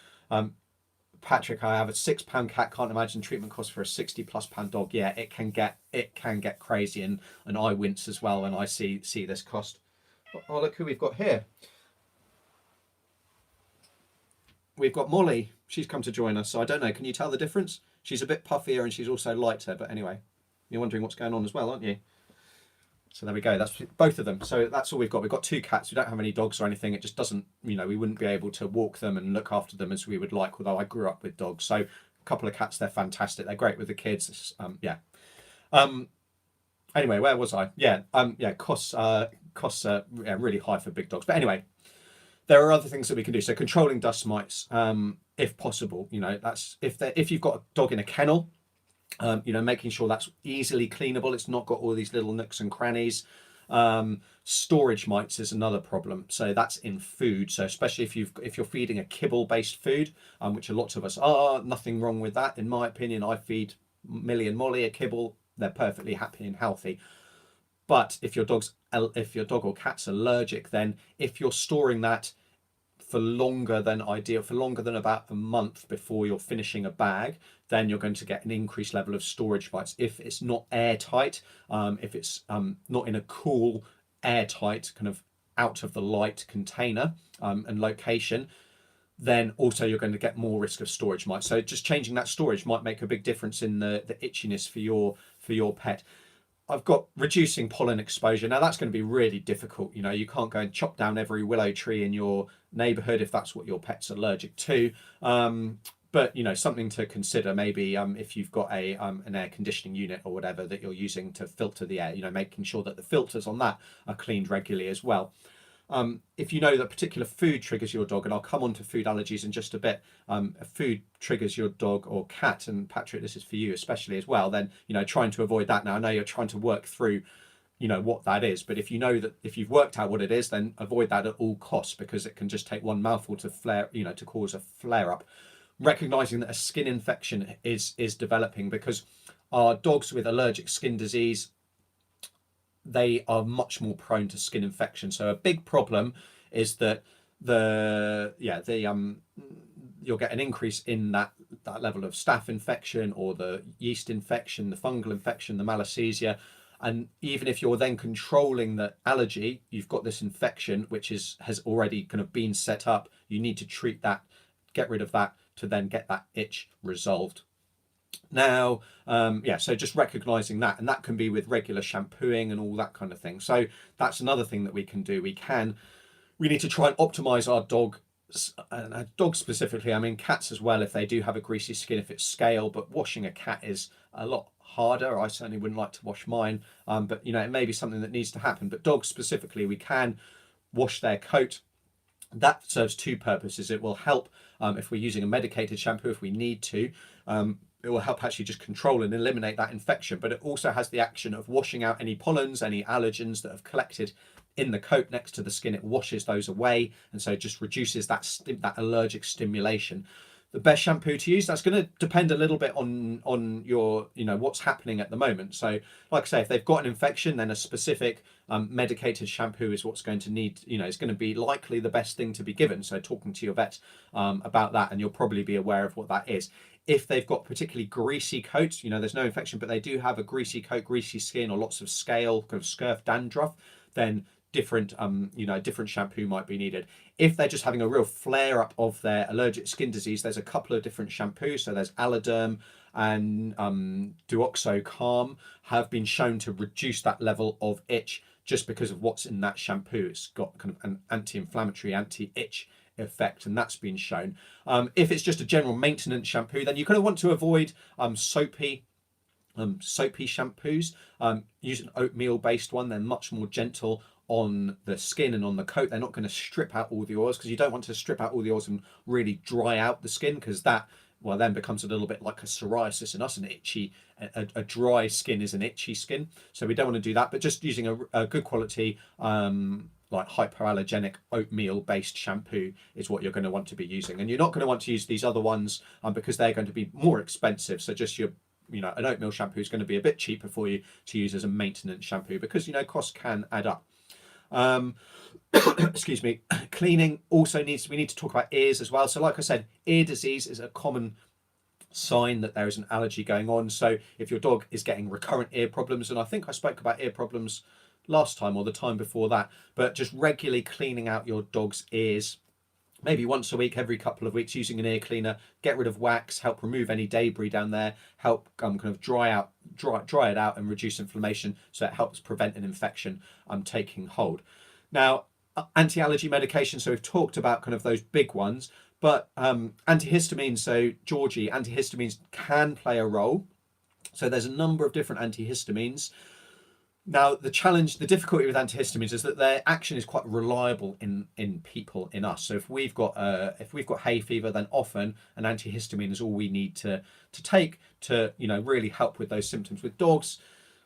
Patrick, I have a £6 cat. Can't imagine treatment costs for a £60+ dog. Yeah, it can get crazy, and I wince as well when I see this cost. Oh, look who we've got here. We've got Molly. She's come to join us. So I don't know. Can you tell the difference? She's a bit puffier and she's also lighter. But anyway, you're wondering what's going on as well, aren't you? So there we go. That's both of them. So that's all we've got. We've got 2 cats. We don't have any dogs or anything. It just doesn't, we wouldn't be able to walk them and look after them as we would like, although I grew up with dogs. So a couple of cats, they're fantastic. They're great with the kids. Anyway, where was I? Costs are really high for big dogs. But anyway, there are other things that we can do. So controlling dust mites, if possible. That's if you've got a dog in a kennel, making sure that's easily cleanable. It's not got all these little nooks and crannies. Storage mites is another problem. So that's in food. So especially if you're feeding a kibble-based food, which a lot of us are, nothing wrong with that. In my opinion, I feed Millie and Molly a kibble. They're perfectly happy and healthy. But if your dog or cat's allergic, then if you're storing that for longer than ideal, for longer than about a month before you're finishing a bag, then you're going to get an increased level of storage mites. If it's not airtight, if it's not in a cool, airtight, kind of out of the light container and location, then also you're going to get more risk of storage mites. So just changing that storage might make a big difference in the itchiness for your pet. I've got reducing pollen exposure. Now that's going to be really difficult. You can't go and chop down every willow tree in your neighborhood if that's what your pet's allergic to. But something to consider, maybe if you've got an air conditioning unit or whatever that you're using to filter the air, making sure that the filters on that are cleaned regularly as well. If you know that particular food triggers your dog, and I'll come on to food allergies in just a bit, if food triggers your dog or cat, and Patrick, this is for you especially as well, then, trying to avoid that. Now, I know you're trying to work through, what that is, but if you know that, if you've worked out what it is, then avoid that at all costs, because it can just take one mouthful to to cause a flare up. Recognizing that a skin infection is developing, because our dogs with allergic skin disease, they are much more prone to skin infection. So a big problem is that you'll get an increase in that level of staph infection, or the yeast infection, the fungal infection, the malassezia. And even if you're then controlling the allergy, you've got this infection which has already kind of been set up. You need to treat that, get rid of that, to then get that itch resolved. Now, so just recognizing that, and that can be with regular shampooing and all that kind of thing. So that's another thing that we can do. We need to try and optimize our dog, and our dogs specifically, I mean cats as well, if they do have a greasy skin, if it's scale, but washing a cat is a lot harder. I certainly wouldn't like to wash mine, but it may be something that needs to happen. But dogs specifically, we can wash their coat. That serves 2 purposes. It will help if we're using a medicated shampoo, if we need to. It will help actually just control and eliminate that infection, but it also has the action of washing out any pollens, any allergens that have collected in the coat next to the skin. It washes those away, and so it just reduces that allergic stimulation. The best shampoo to use, that's going to depend a little bit on your, what's happening at the moment. So like I say, if they've got an infection, then a specific medicated shampoo is what's going to need, it's going to be likely the best thing to be given. So talking to your vet about that, and you'll probably be aware of what that is. If they've got particularly greasy coats, there's no infection, but they do have a greasy coat, greasy skin, or lots of scale, kind of scurf dandruff, then different shampoo might be needed. If they're just having a real flare up of their allergic skin disease, there's a couple of different shampoos. So there's Allerderm and Duoxo Calm have been shown to reduce that level of itch just because of what's in that shampoo. It's got kind of an anti-inflammatory, anti-itch effect, and that's been shown. If it's just a general maintenance shampoo, then you kind of want to avoid soapy shampoos. Use an oatmeal based one. They're much more gentle on the skin and on the coat. They're not going to strip out all the oils, because you don't want to strip out all the oils and really dry out the skin, because that, well, then becomes a little bit like a psoriasis in us, an itchy, a dry skin is an itchy skin. So we don't want to do that, but just using a good quality, like hypoallergenic oatmeal based shampoo is what you're going to want to be using. And you're not going to want to use these other ones because they're going to be more expensive. So just an oatmeal shampoo is going to be a bit cheaper for you to use as a maintenance shampoo, because costs can add up. Excuse me. Cleaning also we need to talk about ears as well. So like I said, ear disease is a common sign that there is an allergy going on. So if your dog is getting recurrent ear problems, and I think I spoke about ear problems last time or the time before that, but just regularly cleaning out your dog's ears, maybe once a week, every couple of weeks, using an ear cleaner, get rid of wax, help remove any debris down there, help kind of dry it out and reduce inflammation, so it helps prevent an infection taking hold. Now, anti-allergy medication, so we've talked about kind of those big ones, but antihistamines, so Georgie, antihistamines can play a role. So there's a number of different antihistamines. Now, the difficulty with antihistamines is that their action is quite reliable in people, in us. So if we've got hay fever, then often an antihistamine is all we need to take to really help with those symptoms. With dogs,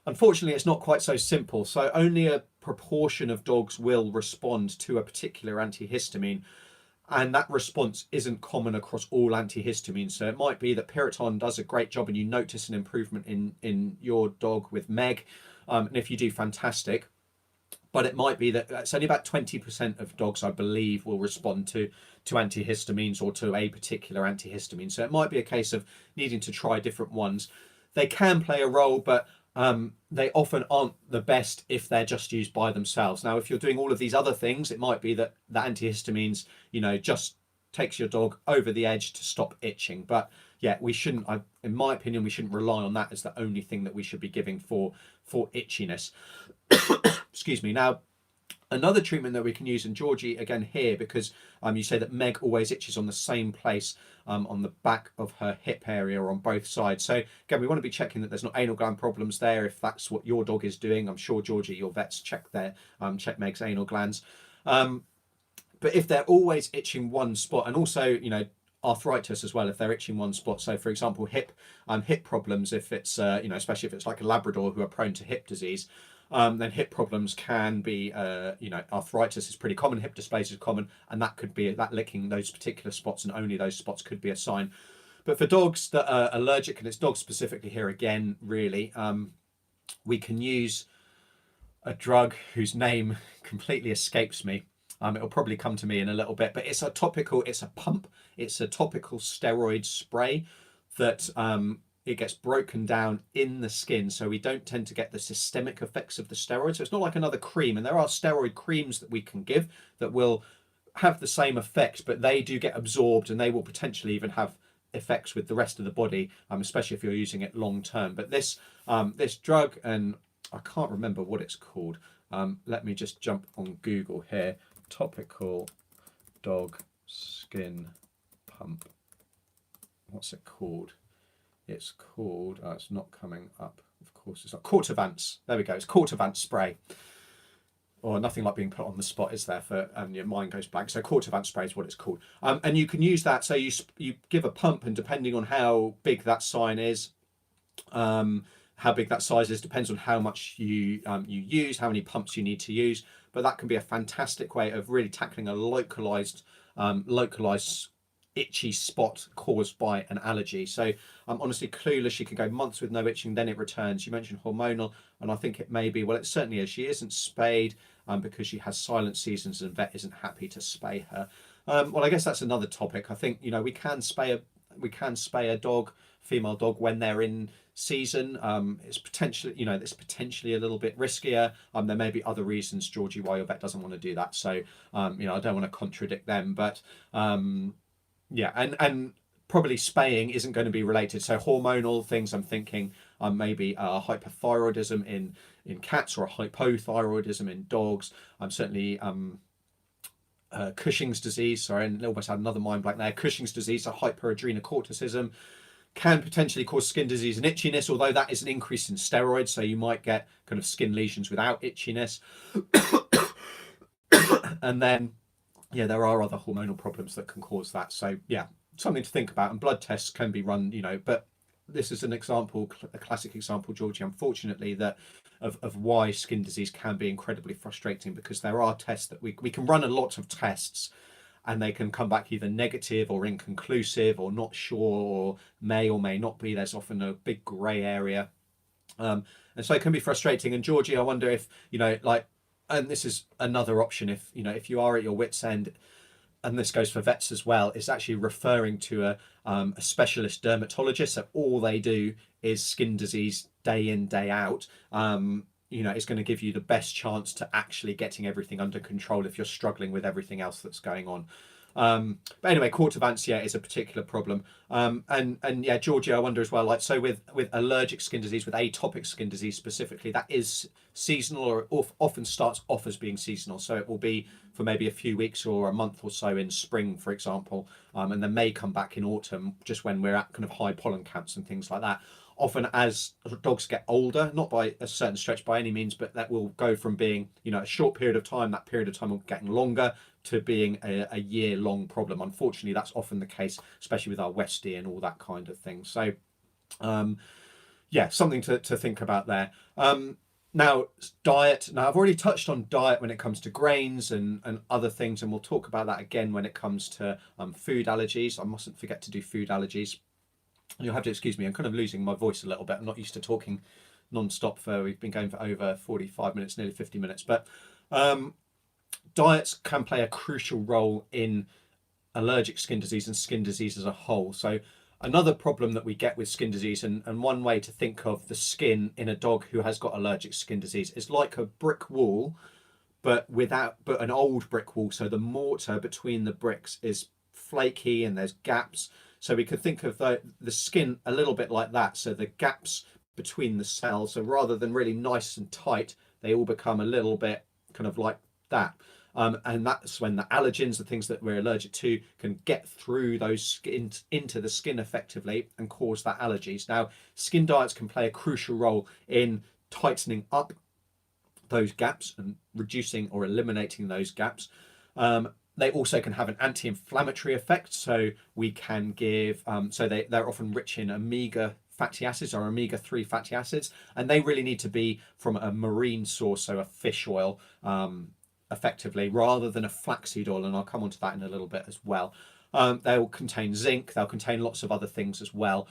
unfortunately, it's not quite so simple. So only a proportion of dogs will respond to a particular antihistamine, and that response isn't common across all antihistamines. So it might be that Piriton does a great job and you notice an improvement in your dog with Meg. And if you do, fantastic. But it might be that it's only about 20% of dogs, I believe, will respond to antihistamines or to a particular antihistamine. So it might be a case of needing to try different ones. They can play a role, but they often aren't the best if they're just used by themselves. Now, if you're doing all of these other things, it might be that the antihistamines, just takes your dog over the edge to stop itching. But yeah, we shouldn't, in my opinion, we shouldn't rely on that as the only thing that we should be giving for itchiness. Excuse me. Now, another treatment that we can use in Georgie, again here, because you say that Meg always itches on the same place, on the back of her hip area or on both sides. So again, we want to be checking that there's not anal gland problems there, if that's what your dog is doing. I'm sure, Georgie, your vets check Meg's anal glands. But if they're always itching one spot, and also, arthritis as well, if they're itching one spot. So for example, hip problems, if it's, especially if it's like a Labrador who are prone to hip disease, then hip problems can be, arthritis is pretty common, hip dysplasia is common, and that could be that licking those particular spots and only those spots could be a sign. But for dogs that are allergic, and it's dogs specifically here again, really, we can use a drug whose name completely escapes me. It'll probably come to me in a little bit, but it's a topical steroid spray that it gets broken down in the skin, so we don't tend to get the systemic effects of the steroid. So it's not like another cream, and there are steroid creams that we can give that will have the same effect, but they do get absorbed and they will potentially even have effects with the rest of the body, especially if you're using it long term. But this drug, and I can't remember what it's called. Let me just jump on Google here. Topical dog skin pump. What's it called? It's called, it's not coming up, of course, it's not, Cortivance. There we go, it's Cortivance spray. Or nothing like being put on the spot, is there, and your mind goes blank. So Cortivance spray is what it's called. And you can use that, so you give a pump, and depending on how big that sign is, how big that size is, depends on how much you use, how many pumps you need to use. But that can be a fantastic way of really tackling a localized itchy spot caused by an allergy. So I'm honestly clueless. You can go months with no itching, then it returns. You mentioned hormonal, and I think it may be, well, it certainly is. She isn't spayed because she has silent seasons, and vet isn't happy to spay her. Well, I guess that's another topic. I think we can spay a dog, female dog, when they're in season. It's potentially a little bit riskier. There may be other reasons, Georgie, why your vet doesn't want to do that. So I don't want to contradict them, but yeah, and probably spaying isn't going to be related. So hormonal things, I'm thinking maybe hypothyroidism in cats, or hypothyroidism in dogs. Certainly Cushing's disease, sorry, and almost had another mind blank there. Cushing's disease, so hyperadrenocorticism, can potentially cause skin disease and itchiness, although that is an increase in steroids, so you might get kind of skin lesions without itchiness. And then, yeah, there are other hormonal problems that can cause that. So yeah, something to think about. And blood tests can be run, but this is an example, a classic example, Georgie, unfortunately, that of why skin disease can be incredibly frustrating, because there are tests that we can run a lot of tests and they can come back either negative or inconclusive or not sure or may not be. There's often a big grey area. And so it can be frustrating. And Georgie, I wonder if, and this is another option, if you are at your wit's end, and this goes for vets as well, is actually referring to a specialist dermatologist. So all they do is skin disease day in, day out. It's going to give you the best chance to actually getting everything under control if you're struggling with everything else that's going on. But anyway, Cortovantia is a particular problem. And yeah, Georgia, I wonder as well, so with allergic skin disease, with atopic skin disease specifically, that is seasonal, or often starts off as being seasonal. So it will be for maybe a few weeks or a month or so in spring, for example, and then may come back in autumn, just when we're at kind of high pollen counts and things like that. Often as dogs get older, not by a certain stretch by any means, but that will go from being, a short period of time, that period of time will getting longer, to being a year-long problem. Unfortunately, that's often the case, especially with our Westie and all that kind of thing. So, yeah, something to think about there. Now, diet. Now, I've already touched on diet when it comes to grains and other things, and we'll talk about that again when it comes to food allergies. I mustn't forget to do food allergies. You'll have to excuse me, I'm kind of losing my voice a little bit. I'm not used to talking non-stop we've been going for over 45 minutes, nearly 50 minutes. But diets can play a crucial role in allergic skin disease and skin disease as a whole. So another problem that we get with skin disease, and one way to think of the skin in a dog who has got allergic skin disease, is like a brick wall, but an old brick wall. So the mortar between the bricks is flaky and there's gaps. So we could think of the skin a little bit like that. So the gaps between the cells, so rather than really nice and tight, they all become a little bit kind of like that. And that's when the allergens, the things that we're allergic to, can get through those into the skin effectively and cause that allergies. Now, skin diets can play a crucial role in tightening up those gaps and reducing or eliminating those gaps. They also can have an anti-inflammatory effect. So we can give, they're often rich in omega fatty acids or omega-3 fatty acids, and they really need to be from a marine source, so a fish oil, effectively, rather than a flaxseed oil. And I'll come on to that in a little bit as well. They'll contain zinc, they'll contain lots of other things as well.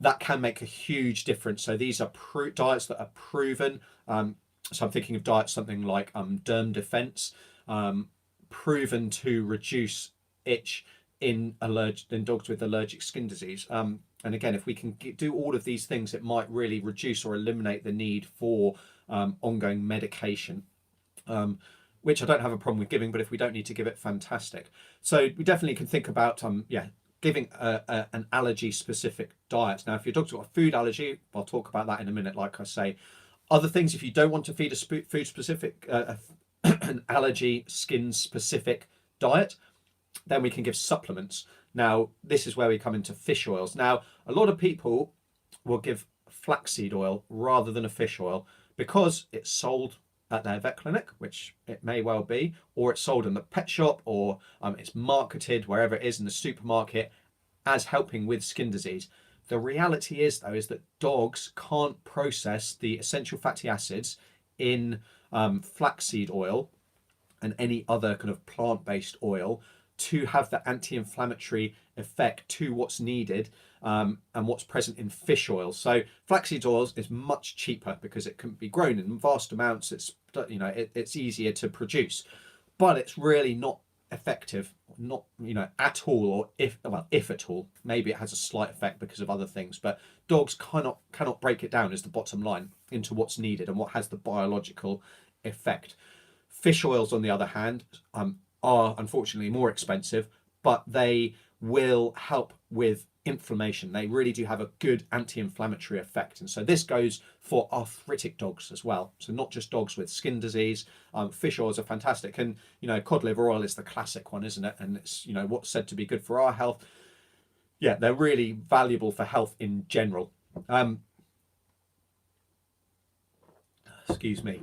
That can make a huge difference. So these are diets that are proven. So I'm thinking of diets, something like Derm Defense, proven to reduce itch in dogs with allergic skin disease. And again, if we can do all of these things, it might really reduce or eliminate the need for ongoing medication, which I don't have a problem with giving, but if we don't need to give it, fantastic. So we definitely can think about giving an allergy specific diet. Now, if your dog's got a food allergy, I'll talk about that in a minute, like I say. Other things, if you don't want to feed a food specific, an allergy skin specific diet, then we can give supplements. Now, this is where we come into fish oils. Now, a lot of people will give flaxseed oil rather than a fish oil because it's sold at their vet clinic, which it may well be, or it's sold in the pet shop, or it's marketed wherever it is in the supermarket as helping with skin disease. The reality is, though, is that dogs can't process the essential fatty acids in flaxseed oil and any other kind of plant-based oil to have the anti-inflammatory effect to what's needed and what's present in fish oil. So flaxseed oils is much cheaper because it can be grown in vast amounts. It's easier to produce, but it's really not effective, not at all, or if at all. Maybe it has a slight effect because of other things, but dogs cannot break it down, is the bottom line, into what's needed and what has the biological effect. Fish oils, on the other hand, are unfortunately more expensive, but they will help with inflammation. They really do have a good anti-inflammatory effect. And so this goes for arthritic dogs as well. So not just dogs with skin disease. Fish oils are fantastic. And, cod liver oil is the classic one, isn't it? And it's, what's said to be good for our health. Yeah, they're really valuable for health in general. Excuse me.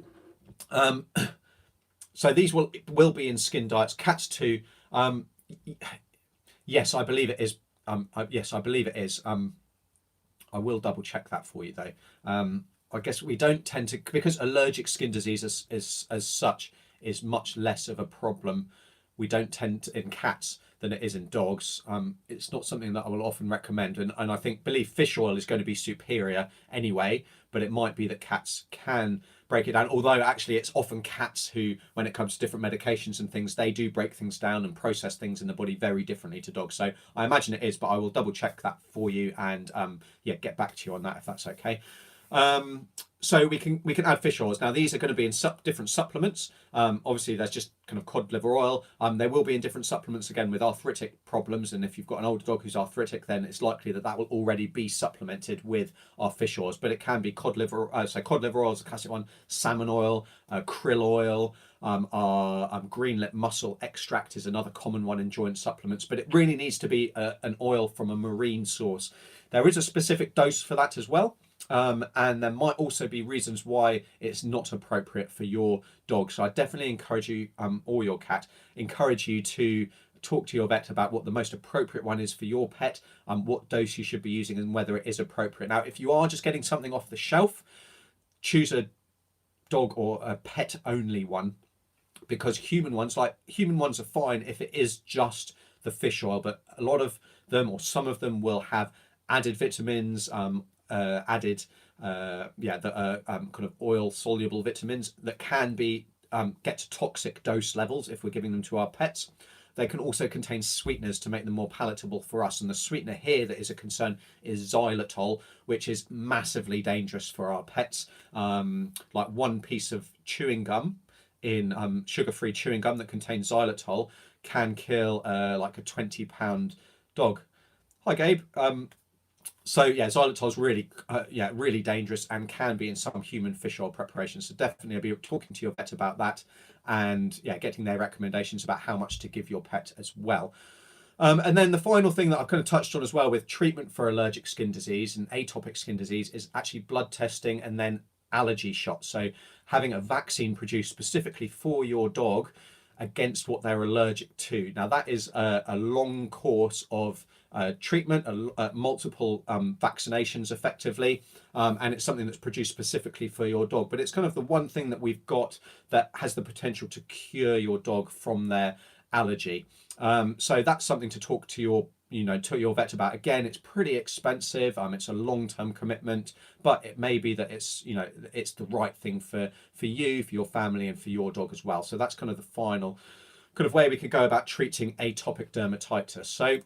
So these will be in skin diets. Cats too. Yes, I believe it is. Yes, I believe it is. I will double check that for you though. I guess we don't tend to, because allergic skin disease as such is much less of a problem. We don't tend to, in cats than it is in dogs. It's not something that I will often recommend, and I believe fish oil is going to be superior anyway. But it might be that cats can break it down. Although actually, it's often cats who, when it comes to different medications and things, they do break things down and process things in the body very differently to dogs. So I imagine it is, but I will double check that for you and yeah, get back to you on that if that's okay. So we can add fish oils. Now these are going to be in different supplements. Obviously, there's just kind of cod liver oil. They will be in different supplements again with arthritic problems. And if you've got an older dog who's arthritic, then it's likely that that will already be supplemented with our fish oils. But it can be cod liver. So cod liver oil is a classic one. Salmon oil, krill oil. Our green lip mussel extract is another common one in joint supplements. But it really needs to be an oil from a marine source. There is a specific dose for that as well. And there might also be reasons why it's not appropriate for your dog. So I definitely encourage you, or your cat, encourage you to talk to your vet about what the most appropriate one is for your pet, what dose you should be using and whether it is appropriate. Now, if you are just getting something off the shelf, choose a dog or a pet only one, because human ones are fine if it is just the fish oil, but a lot of them or some of them will have added vitamins, added kind of oil soluble vitamins that can be get to toxic dose levels if we're giving them to our pets. They can also contain sweeteners to make them more palatable for us, and the sweetener here that is a concern is xylitol, which is massively dangerous for our pets. Like one piece of chewing gum in sugar-free chewing gum that contains xylitol can kill like a 20-pound dog. Hi Gabe. So yeah, xylitol is really dangerous and can be in some human fish oil preparations. So definitely I'll be talking to your vet about that, and yeah, getting their recommendations about how much to give your pet as well. And then the final thing that I've kind of touched on as well with treatment for allergic skin disease and atopic skin disease is actually blood testing and then allergy shots. So having a vaccine produced specifically for your dog against what they're allergic to. Now that is a long course of treatment, multiple vaccinations effectively, and it's something that's produced specifically for your dog. But it's kind of the one thing that we've got that has the potential to cure your dog from their allergy. So that's something to talk to your vet about. Again, it's pretty expensive. It's a long-term commitment, but it may be that it's the right thing for you, for your family, and for your dog as well. So that's kind of the final kind of way we could go about treating atopic dermatitis. So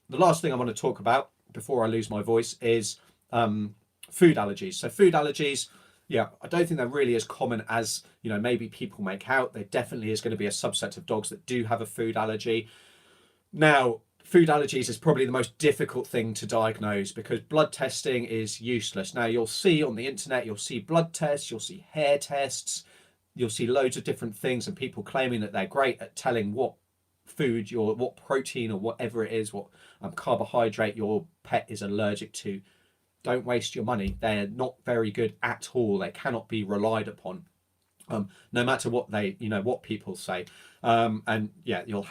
the last thing I want to talk about before I lose my voice is food allergies. So food allergies, yeah, I don't think they're really as common as maybe people make out. There definitely is going to be a subset of dogs that do have a food allergy. Now, food allergies is probably the most difficult thing to diagnose because blood testing is useless. Now, you'll see on the internet, you'll see blood tests, you'll see hair tests, you'll see loads of different things and people claiming that they're great at telling what food, what protein or whatever it is, what carbohydrate your pet is allergic to. Don't waste your money. They're not very good at all. They cannot be relied upon, no matter what what people say. And yeah, you'll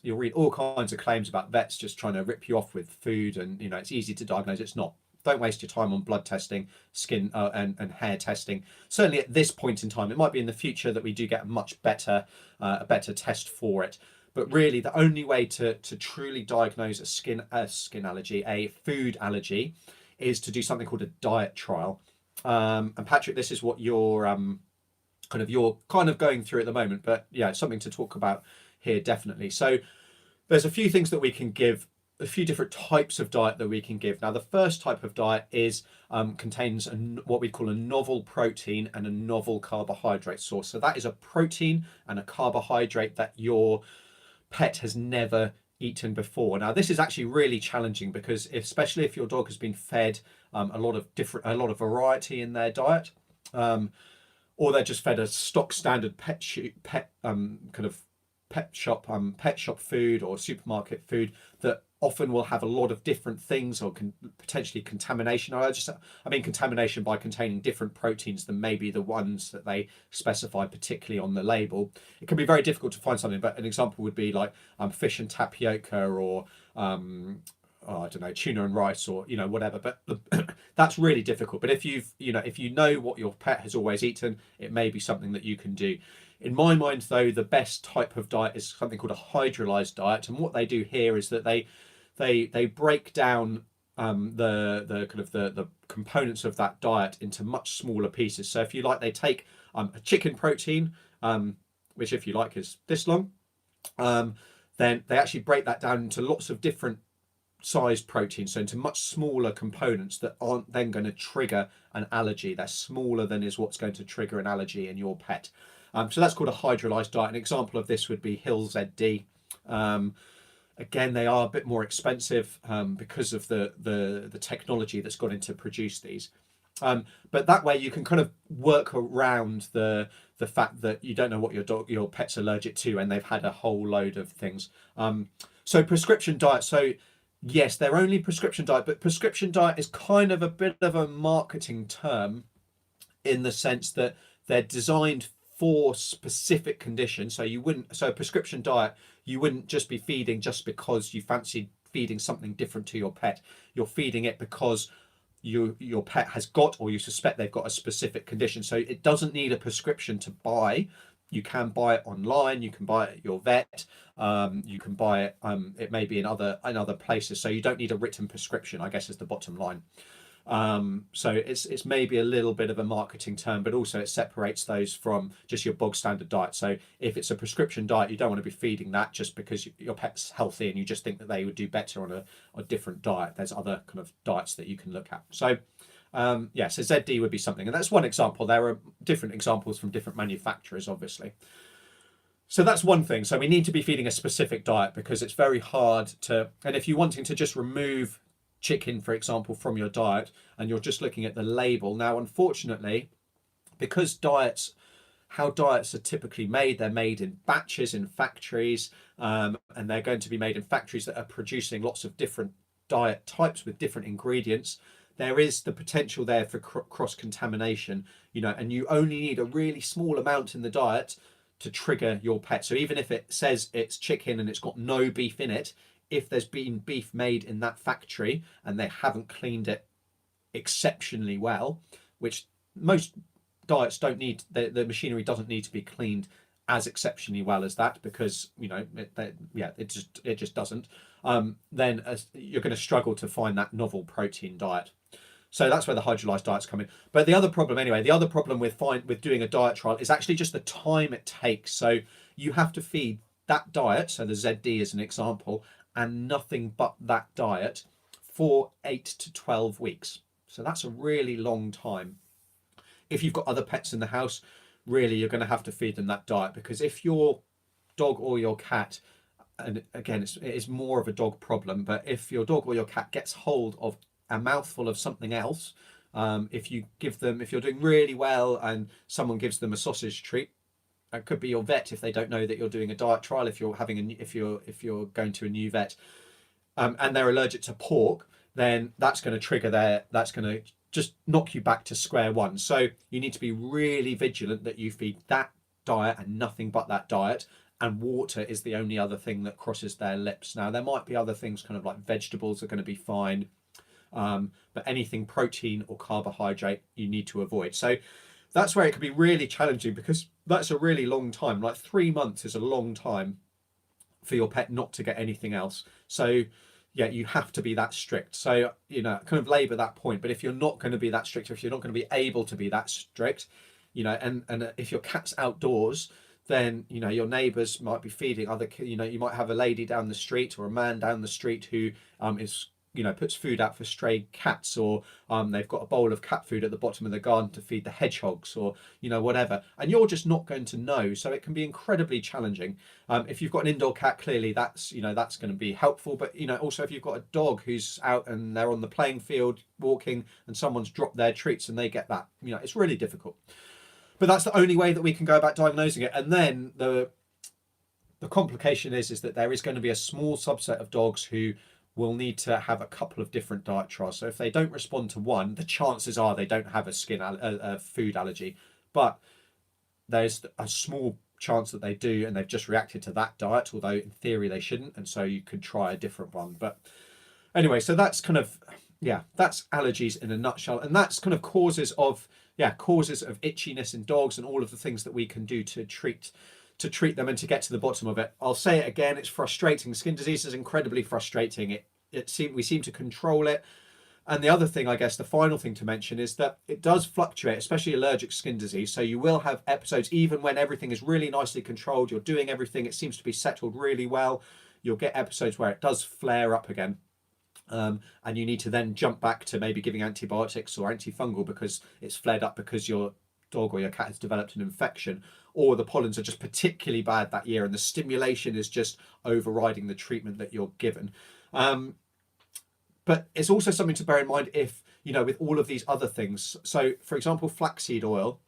read all kinds of claims about vets just trying to rip you off with food, and it's easy to diagnose. It's not. Don't waste your time on blood testing, skin and hair testing. Certainly at this point in time. It might be in the future that we do get a better test for it. But really, the only way to truly diagnose a skin allergy, a food allergy, is to do something called a diet trial. And Patrick, this is what you're kind of going through at the moment. But yeah, it's something to talk about here, definitely. So there's a few things that we can give, a few different types of diet that we can give. Now, the first type of diet is contains what we call a novel protein and a novel carbohydrate source. So that is a protein and a carbohydrate that your pet has never eaten before. Now, this is actually really challenging because especially if your dog has been fed a lot of variety in their diet, or they're just fed a stock standard pet shop food or supermarket food that often will have a lot of different things, or potentially contamination. I mean contamination by containing different proteins than maybe the ones that they specify particularly on the label. It can be very difficult to find something, but an example would be like fish and tapioca, or I don't know, tuna and rice, or whatever. But that's really difficult. But if if you know what your pet has always eaten, it may be something that you can do. In my mind, though, the best type of diet is something called a hydrolyzed diet, and what they do here is that they break down the kind of the components of that diet into much smaller pieces. So if you like, they take a chicken protein, which if you like is this long, then they actually break that down into lots of different sized proteins, so into much smaller components that aren't then going to trigger an allergy. They're smaller than is what's going to trigger an allergy in your pet. So that's called a hydrolyzed diet. An example of this would be Hill ZD. Again, they are a bit more expensive because of the technology that's gone into produce these. But that way you can kind of work around the fact that you don't know what your pet's allergic to, and they've had a whole load of things. So prescription diet. So yes, they're only prescription diet, but prescription diet is kind of a bit of a marketing term in the sense that they're designed for specific conditions. So a prescription diet, you wouldn't just be feeding just because you fancy feeding something different to your pet. You're feeding it because your pet has got, or you suspect they've got, a specific condition. So it doesn't need a prescription to buy. You can buy it online. You can buy it at your vet. You can buy it. It may be in other places. So you don't need a written prescription, I guess, is the bottom line. So it's maybe a little bit of a marketing term, but also it separates those from just your bog standard diet. So if it's a prescription diet, you don't want to be feeding that just because your pet's healthy and you just think that they would do better on a different diet. There's other kind of diets that you can look at. So so ZD would be something, and that's one example. There are different examples from different manufacturers, obviously. So that's one thing. So we need to be feeding a specific diet because it's very hard to, and if you're wanting to just remove chicken, for example, from your diet, and you're just looking at the label. Now, unfortunately, because how diets are typically made, they're made in batches in factories, and they're going to be made in factories that are producing lots of different diet types with different ingredients. There is the potential there for cross-contamination, and you only need a really small amount in the diet to trigger your pet. So even if it says it's chicken and it's got no beef in it, if there's been beef made in that factory and they haven't cleaned it exceptionally well, which most diets don't need, the machinery doesn't need to be cleaned as exceptionally well as that, because it just doesn't. Then you're going to struggle to find that novel protein diet. So that's where the hydrolyzed diets come in. But the other problem with doing a diet trial is actually just the time it takes. So you have to feed that diet, so the ZD is an example, and nothing but that diet for 8 to 12 weeks. So that's a really long time. If you've got other pets in the house, really you're going to have to feed them that diet, because if your dog or your cat, and again it is more of a dog problem, but if your dog or your cat gets hold of a mouthful of something else, if you're doing really well and someone gives them a sausage treat, it could be your vet if they don't know that you're doing a diet trial. If you're going to a new vet, and they're allergic to pork, then that's going to just knock you back to square one. So you need to be really vigilant that you feed that diet and nothing but that diet. And water is the only other thing that crosses their lips. Now there might be other things, kind of like vegetables are going to be fine, but anything protein or carbohydrate you need to avoid. So that's where it can be really challenging, because that's a really long time. Like 3 months is a long time for your pet not to get anything else. So yeah, you have to be that strict. So, kind of labour that point. But if you're not going to be that strict, or if you're not going to be able to be that strict, and if your cat's outdoors, then, your neighbours might be feeding other, you might have a lady down the street or a man down the street who is puts food out for stray cats, or they've got a bowl of cat food at the bottom of the garden to feed the hedgehogs, or whatever, and you're just not going to know. So it can be incredibly challenging. If you've got an indoor cat, clearly that's that's going to be helpful, but also if you've got a dog who's out and they're on the playing field walking and someone's dropped their treats and they get that, it's really difficult. But that's the only way that we can go about diagnosing it. And then the complication is that there is going to be a small subset of dogs who will need to have a couple of different diet trials. So if they don't respond to one, the chances are they don't have a food allergy. But there's a small chance that they do, and they've just reacted to that diet, although in theory they shouldn't, and so you could try a different one. But anyway, so that's kind of, yeah, that's allergies in a nutshell, and that's kind of causes of itchiness in dogs, and all of the things that we can do to treat them and to get to the bottom of it. I'll say it again, it's frustrating. Skin disease is incredibly frustrating. We seem to control it. And the other thing, I guess, the final thing to mention is that it does fluctuate, especially allergic skin disease. So you will have episodes, even when everything is really nicely controlled, you're doing everything, it seems to be settled really well. You'll get episodes where it does flare up again. And you need to then jump back to maybe giving antibiotics or antifungal because it's flared up because your dog or your cat has developed an infection, or the pollens are just particularly bad that year and the stimulation is just overriding the treatment that you're given. But it's also something to bear in mind if, with all of these other things. So, for example, flaxseed oil,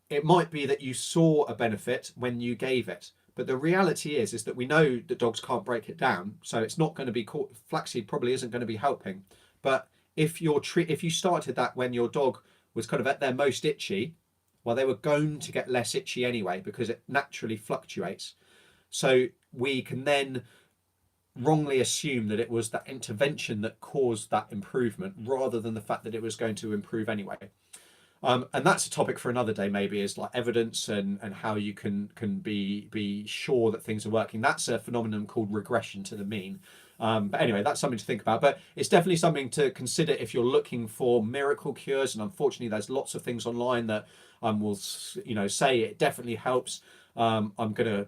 it might be that you saw a benefit when you gave it. But the reality is that we know that dogs can't break it down. So it's not going to be flaxseed probably isn't going to be helping. But if you started that when your dog was kind of at their most itchy, well, they were going to get less itchy anyway because it naturally fluctuates. So we can then wrongly assume that it was that intervention that caused that improvement rather than the fact that it was going to improve anyway. And that's a topic for another day, maybe, is like evidence and how you can be sure that things are working. That's a phenomenon called regression to the mean. But anyway, that's something to think about. But it's definitely something to consider if you're looking for miracle cures. And unfortunately, there's lots of things online that will say it definitely helps. I'm going to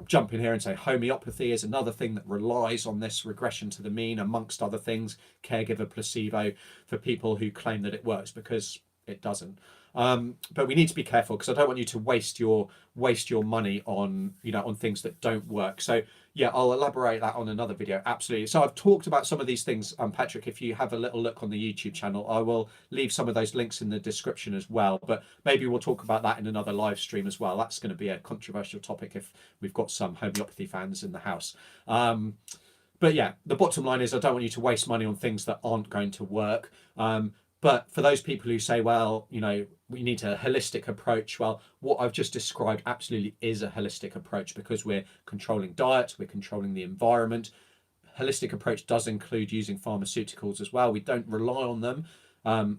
jump in here and say homeopathy is another thing that relies on this regression to the mean, amongst other things, caregiver placebo for people who claim that it works, because it doesn't. But we need to be careful, because I don't want you to waste your money on on things that don't work. So yeah, I'll elaborate that on another video. Absolutely. So I've talked about some of these things, Patrick. If you have a little look on the YouTube channel, I will leave some of those links in the description as well. But maybe we'll talk about that in another live stream as well. That's going to be a controversial topic if we've got some homeopathy fans in the house. But yeah, the bottom line is I don't want you to waste money on things that aren't going to work. But for those people who say, well, we need a holistic approach, well, what I've just described absolutely is a holistic approach, because we're controlling diet, we're controlling the environment. Holistic approach does include using pharmaceuticals as well. We don't rely on them.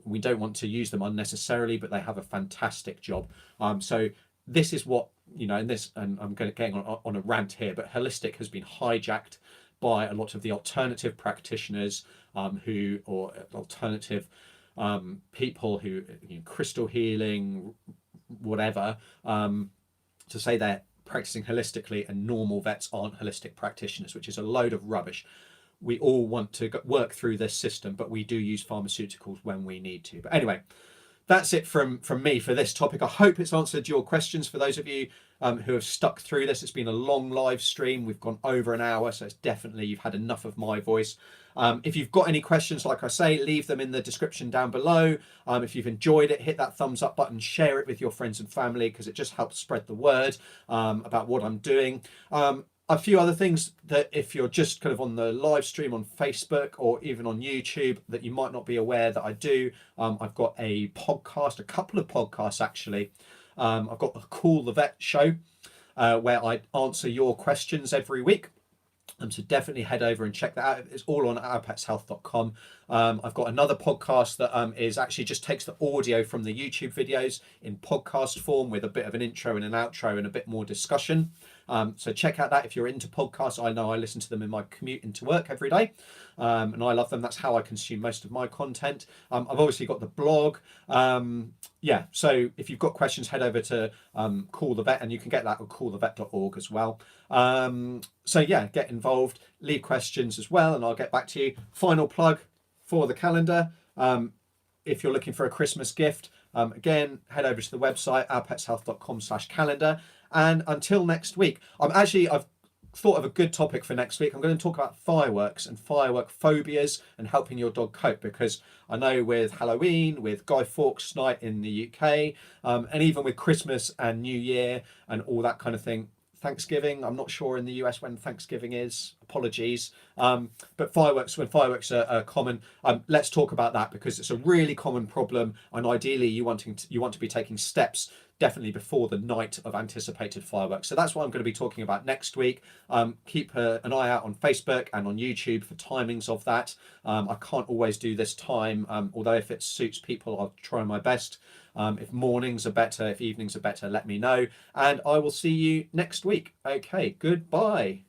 We don't want to use them unnecessarily, but they have a fantastic job. So this is what, and I'm getting on a rant here, but holistic has been hijacked by a lot of the alternative practitioners or alternative people who crystal healing, whatever, to say they're practicing holistically, and normal vets aren't holistic practitioners, which is a load of rubbish. We all want to work through this system, but we do use pharmaceuticals when we need to. But anyway, that's it from me for this topic. I hope it's answered your questions. For those of you who have stuck through this, it's been a long live stream. We've gone over an hour, so it's definitely you've had enough of my voice. If you've got any questions, like I say, leave them in the description down below. If you've enjoyed it, hit that thumbs up button, share it with your friends and family, because it just helps spread the word about what I'm doing. A few other things that if you're just kind of on the live stream on Facebook or even on YouTube that you might not be aware that I do, I've got a podcast, a couple of podcasts actually. I've got the Call the Vet show where I answer your questions every week. So definitely head over and check that out. It's all on ourpetshealth.com. I've got another podcast that is actually just takes the audio from the YouTube videos in podcast form with a bit of an intro and an outro and a bit more discussion. So check out that if you're into podcasts. I know I listen to them in my commute into work every day, and I love them. That's how I consume most of my content. I've obviously got the blog. Yeah, so if you've got questions, head over to Call the Vet, and you can get that at callthevet.org as well. So yeah, get involved, leave questions as well, and I'll get back to you. Final plug for the calendar. If you're looking for a Christmas gift, again, head over to the website, ourpetshealth.com/calendar. And until next week, I've thought of a good topic for next week. I'm going to talk about fireworks and firework phobias and helping your dog cope, because I know with Halloween, with Guy Fawkes Night in the UK, and even with Christmas and New Year and all that kind of thing, Thanksgiving. I'm not sure in the US when Thanksgiving is. Apologies. But fireworks, when fireworks are common, let's talk about that, because it's a really common problem, and ideally you want to be taking steps definitely before the night of anticipated fireworks. So that's what I'm going to be talking about next week. Keep an eye out on Facebook and on YouTube for timings of that. I can't always do this time, although if it suits people, I'll try my best. If mornings are better, if evenings are better, let me know. And I will see you next week. Okay, goodbye.